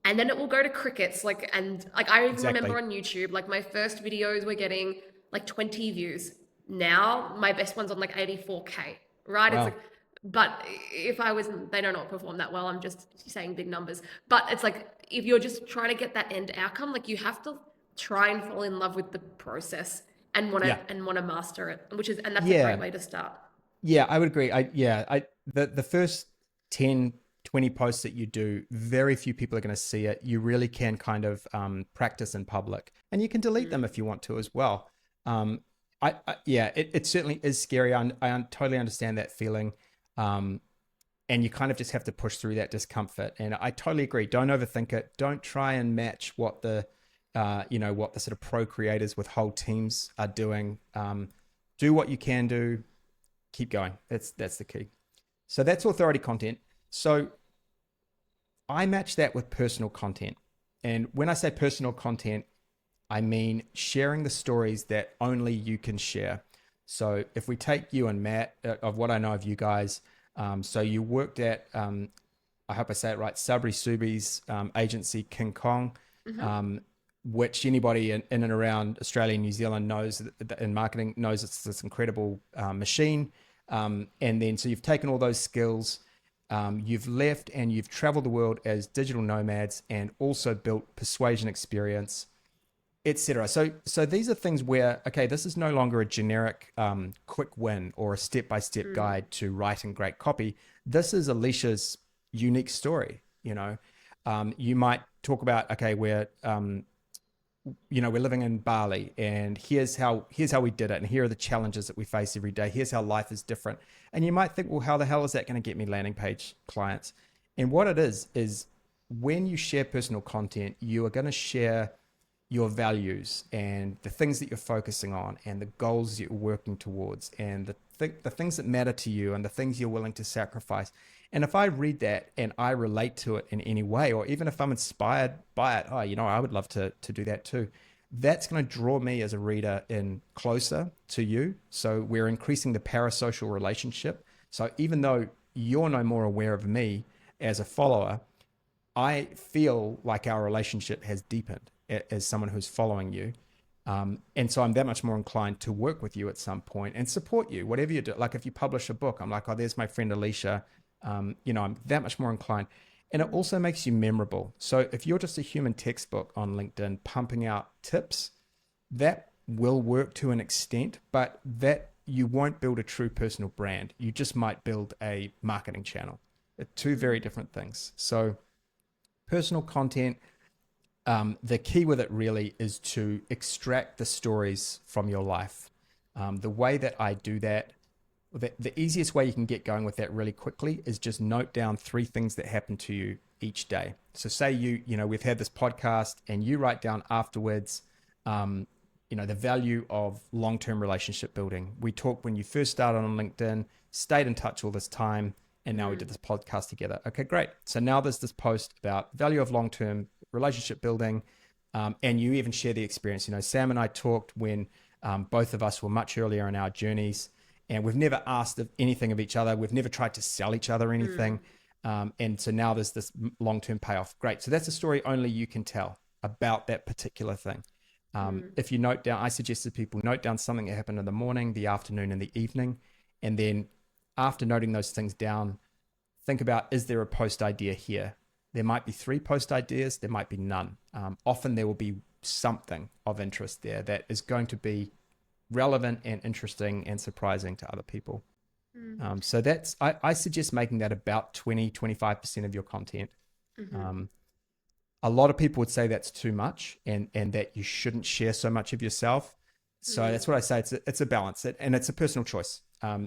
then it will go to crickets. Like I even remember Exactly. on YouTube, like my first videos were getting like 20 views. Now my best one's on like 84K, right? It's Wow. like, but if I wasn't, they don't all perform that well. I'm just saying big numbers. But it's like, if you're just trying to get that end outcome, like you have to try and fall in love with the process and Yeah. want to master it, and that's a great Yeah. way to start. Yeah, I would agree. The first 10, 20 posts that you do, very few people are going to see it. You really can kind of practice in public, and you can delete them if you want to as well. Um, yeah, it certainly is scary. I totally understand that feeling. Um, and you kind of just have to push through that discomfort. And I totally agree. Don't overthink it. Don't try and match what what the sort of pro creators with whole teams are doing. Do what you can do, keep going. That's the key. So that's authority content. So I match that with personal content. And when I say personal content, I mean sharing the stories that only you can share. So if we take you and Matt, of what I know of you guys, so you worked at, I hope I say it right, Sabri Subi's agency, King Kong, um, which anybody in and around Australia and New Zealand knows in marketing knows it's this incredible machine. And then so you've taken all those skills, you've left and you've traveled the world as digital nomads and also built persuasion experience, etc. So these are things where, okay, this is no longer a generic quick win or a step-by-step guide to writing great copy. This is Alicia's unique story. You might talk about, okay, we're living in Bali, and here's how we did it, and here are the challenges that we face every day. Here's how life is different. And you might think, well, how the hell is that going to get me landing page clients? And what it is when you share personal content, you are going to share your values and the things that you're focusing on and the goals you're working towards and the things that matter to you and the things you're willing to sacrifice. And if I read that and I relate to it in any way, or even if I'm inspired by it, I would love to do that too. That's going to draw me as a reader in closer to you. So we're increasing the parasocial relationship. So even though you're no more aware of me as a follower, I feel like our relationship has deepened as someone who's following you. And so I'm that much more inclined to work with you at some point and support you, whatever you do. Like if you publish a book, I'm like, oh, there's my friend Alicia. I'm that much more inclined. And it also makes you memorable. So if you're just a human textbook on LinkedIn pumping out tips, that will work to an extent, but that you won't build a true personal brand. You just might build a marketing channel. They're two very different things. So personal content, the key with it really is to extract the stories from your life. The way that I do that, the easiest way you can get going with that really quickly is just note down 3 things that happen to you each day. So say we've had this podcast and you write down afterwards, the value of long-term relationship building. We talked when you first started on LinkedIn, stayed in touch all this time, and now we did this podcast together. Okay, great. So now there's this post about value of long-term relationship building, and you even share the experience. Sam and I talked when both of us were much earlier in our journeys, and we've never asked anything of each other. We've never tried to sell each other anything. And so now there's this long-term payoff. Great. So that's a story only you can tell about that particular thing. If you note down, I suggested people note down something that happened in the morning, the afternoon, and the evening. And then after noting those things down, think about, is there a post idea here? There might be 3 post ideas. There might be none. Often there will be something of interest there that is going to be relevant and interesting and surprising to other people. So I suggest making that about 20-25% of your content. A lot of people would say that's too much and that you shouldn't share so much of yourself. So that's what I say. It's a balance, and it's a personal choice.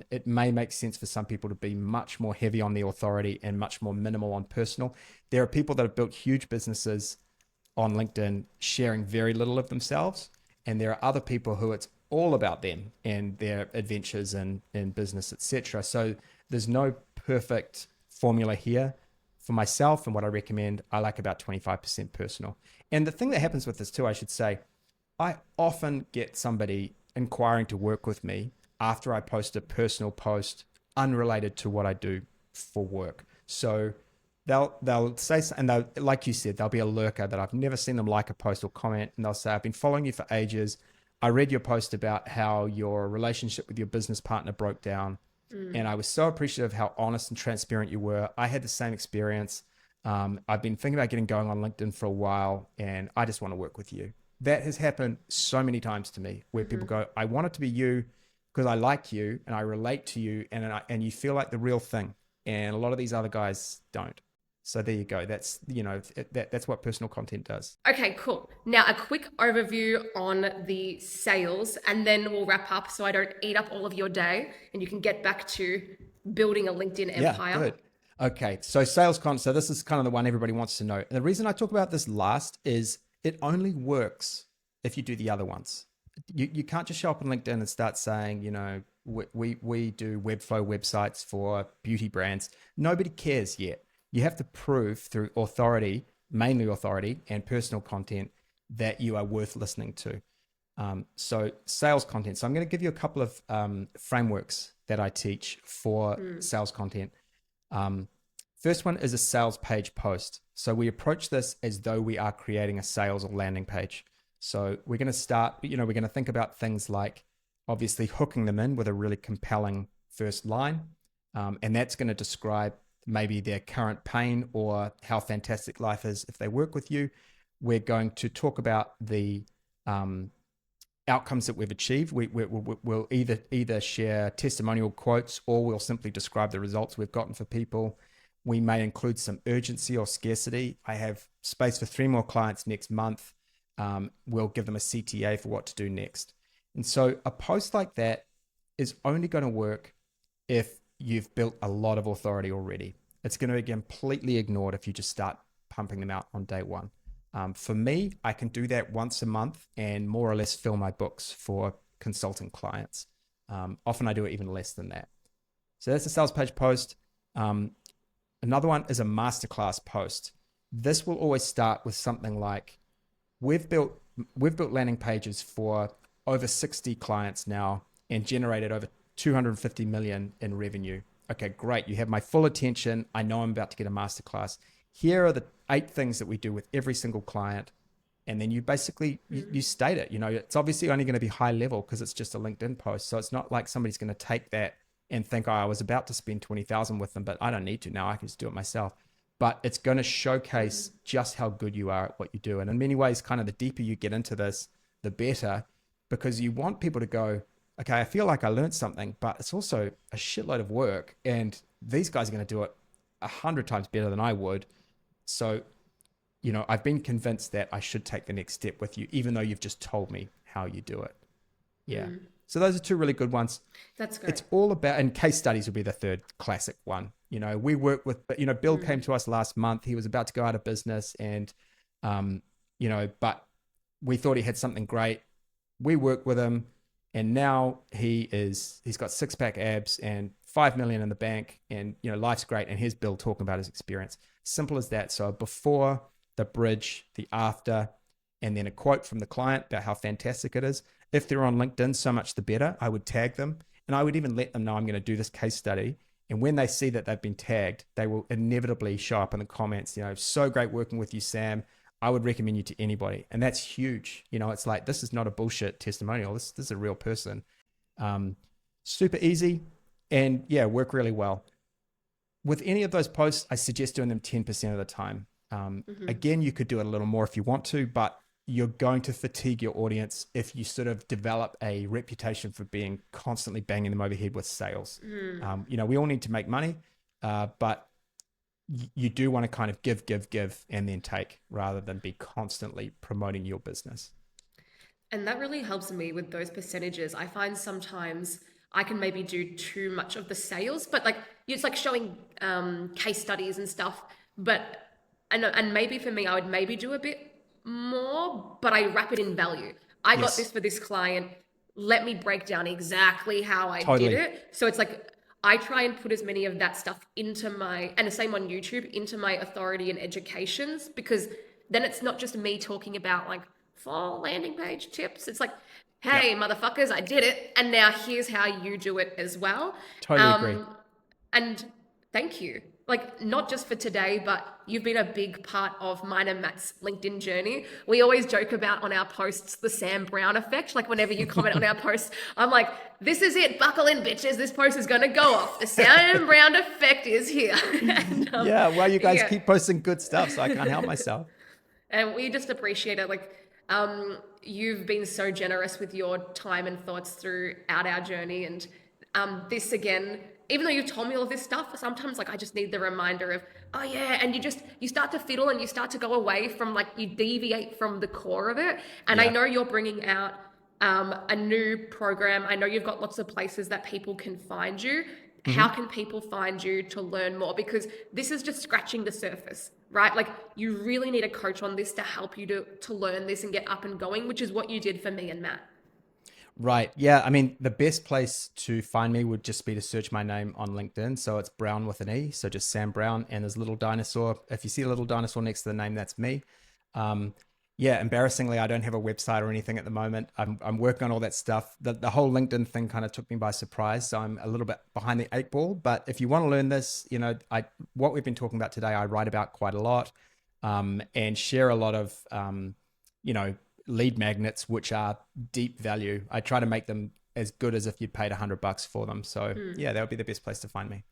It may make sense for some people to be much more heavy on the authority and much more minimal on personal. There are people that have built huge businesses on LinkedIn sharing very little of themselves. And there are other people who it's all about them and their adventures in business, etc. So there's no perfect formula here. For myself and what I recommend, I like about 25% personal. And the thing that happens with this too, I should say, I often get somebody inquiring to work with me after I post a personal post unrelated to what I do for work. So they'll say, and they'll, like you said, they'll be a lurker that I've never seen them like a post or comment, and they'll say, I've been following you for ages. I read your post about how your relationship with your business partner broke down, and I was so appreciative of how honest and transparent you were. I had the same experience. I've been thinking about getting going on LinkedIn for a while, and I just want to work with you. That has happened so many times to me where people go, I want it to be you because I like you and I relate to you, and you feel like the real thing. And a lot of these other guys don't. So there you go. That's, that's what personal content does. Okay, cool. Now, a quick overview on the sales, and then we'll wrap up so I don't eat up all of your day and you can get back to building a LinkedIn empire. Yeah, good. Okay, so sales content. So this is kind of the one everybody wants to know. And the reason I talk about this last is it only works if you do the other ones. You can't just show up on LinkedIn and start saying, we do Webflow websites for beauty brands. Nobody cares yet. You have to prove through authority, mainly authority and personal content, that you are worth listening to. So sales content. So I'm going to give you a couple of frameworks that I teach for sales content. First one is a sales page post. So we approach this as though we are creating a sales or landing page. So we're going to start, we're going to think about things like obviously hooking them in with a really compelling first line. And that's going to describe maybe their current pain or how fantastic life is if they work with you. We're going to talk about the outcomes that we've achieved. We'll either share testimonial quotes or we'll simply describe the results we've gotten for people. We may include some urgency or scarcity. I have space for 3 more clients next month. We'll give them a CTA for what to do next. And so a post like that is only going to work if you've built a lot of authority already. It's going to be completely ignored if you just start pumping them out on day one. For me, I can do that once a month and more or less fill my books for consulting clients. Often I do it even less than that. So that's a sales page post. Another one is a masterclass post. This will always start with something like, we've built landing pages for over 60 clients now and generated over 250 million in revenue. Okay, great. You have my full attention. I know I'm about to get a masterclass. Here are the 8 things that we do with every single client. And then you basically, you state it. It's obviously only going to be high level because it's just a LinkedIn post. So it's not like somebody's going to take that and think, oh, I was about to spend 20,000 with them, but I don't need to now. I can just do it myself. But it's going to showcase just how good you are at what you do. And in many ways, kind of the deeper you get into this, the better, because you want people to go, okay, I feel like I learned something, but it's also a shitload of work. And these guys are going to do it 100 times better than I would. So, I've been convinced that I should take the next step with you, even though you've just told me how you do it. Yeah. So those are 2 really good ones. That's great. It's all about, and case studies will be the third classic one. We work with, Bill came to us last month. He was about to go out of business and, but we thought he had something great. We worked with him and now he's got 6-pack abs and 5 million in the bank and, life's great. And here's Bill talking about his experience. Simple as that. So before, the bridge, the after, and then a quote from the client about how fantastic it is. If they're on LinkedIn, so much the better. I would tag them and I would even let them know I'm going to do this case study. And when they see that they've been tagged, they will inevitably show up in the comments, so great working with you, Sam. I would recommend you to anybody. And that's huge. It's like, this is not a bullshit testimonial. This is a real person. Super easy and work really well. With any of those posts, I suggest doing them 10% of the time. Again, you could do it a little more if you want to, but you're going to fatigue your audience if you sort of develop a reputation for being constantly banging them over the head with sales. We all need to make money, but you do want to kind of give, and then take rather than be constantly promoting your business. And that really helps me with those percentages. I find sometimes I can maybe do too much of the sales, but it's like showing case studies and stuff. And maybe for me, I would maybe do a bit more, but I wrap it in value. I got this for this client. let me break down exactly how I did Totally. it. So it's like I try and put as many of that stuff into my, and the same on YouTube, into my authority and educations, because then it's not just me talking about like fall landing page tips. It's like, Yep. hey, motherfuckers, I did it. And now here's how you do it as well. Totally agree. Um, and thank you. Like, not just for today, but you've been a big part of mine and Matt's LinkedIn journey. We always joke about on our posts the Sam Browne effect. Like, whenever you comment on our posts, I'm like, this is it. Buckle in, bitches. This post is going to go off. The Sam Browne effect is here. and, Yeah. Well, you guys yeah. keep posting good stuff, so I can't help myself. And we just appreciate it. Like, you've been so generous with your time and thoughts throughout our journey. And this again, even though you've told me all of this stuff, sometimes like I just need the reminder of, oh yeah, and you start to fiddle and you start to go away from like you deviate from the core of it. And I Yeah. know you're bringing out a new program. I know you've got lots of places that people can find you. How Hmm. can people find you to learn more? Because this is just scratching the surface, right? Like you really need a coach on this to help you to learn this and get up and going, which is what you did for me and Matt. Right. Yeah. I mean, the best place to find me would just be to search my name on LinkedIn. So it's Browne with an E. So just Sam Browne, and there's a little dinosaur. If you see a little dinosaur next to the name, that's me. Um, yeah, embarrassingly, I don't have a website or anything at the moment. I'm working on all that stuff. The whole LinkedIn thing kind of took me by surprise. So I'm a little bit behind the eight ball. But if you want to learn this, what we've been talking about today, I write about quite a lot, and share a lot of, you know, lead magnets, which are deep value. I try to make them as good as if you'd paid $100 for them. So yeah, that would be the best place to find me.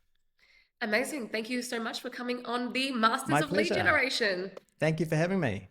Amazing. Thank you so much for coming on the Masters My of Lead pleasure. Generation. Thank you for having me.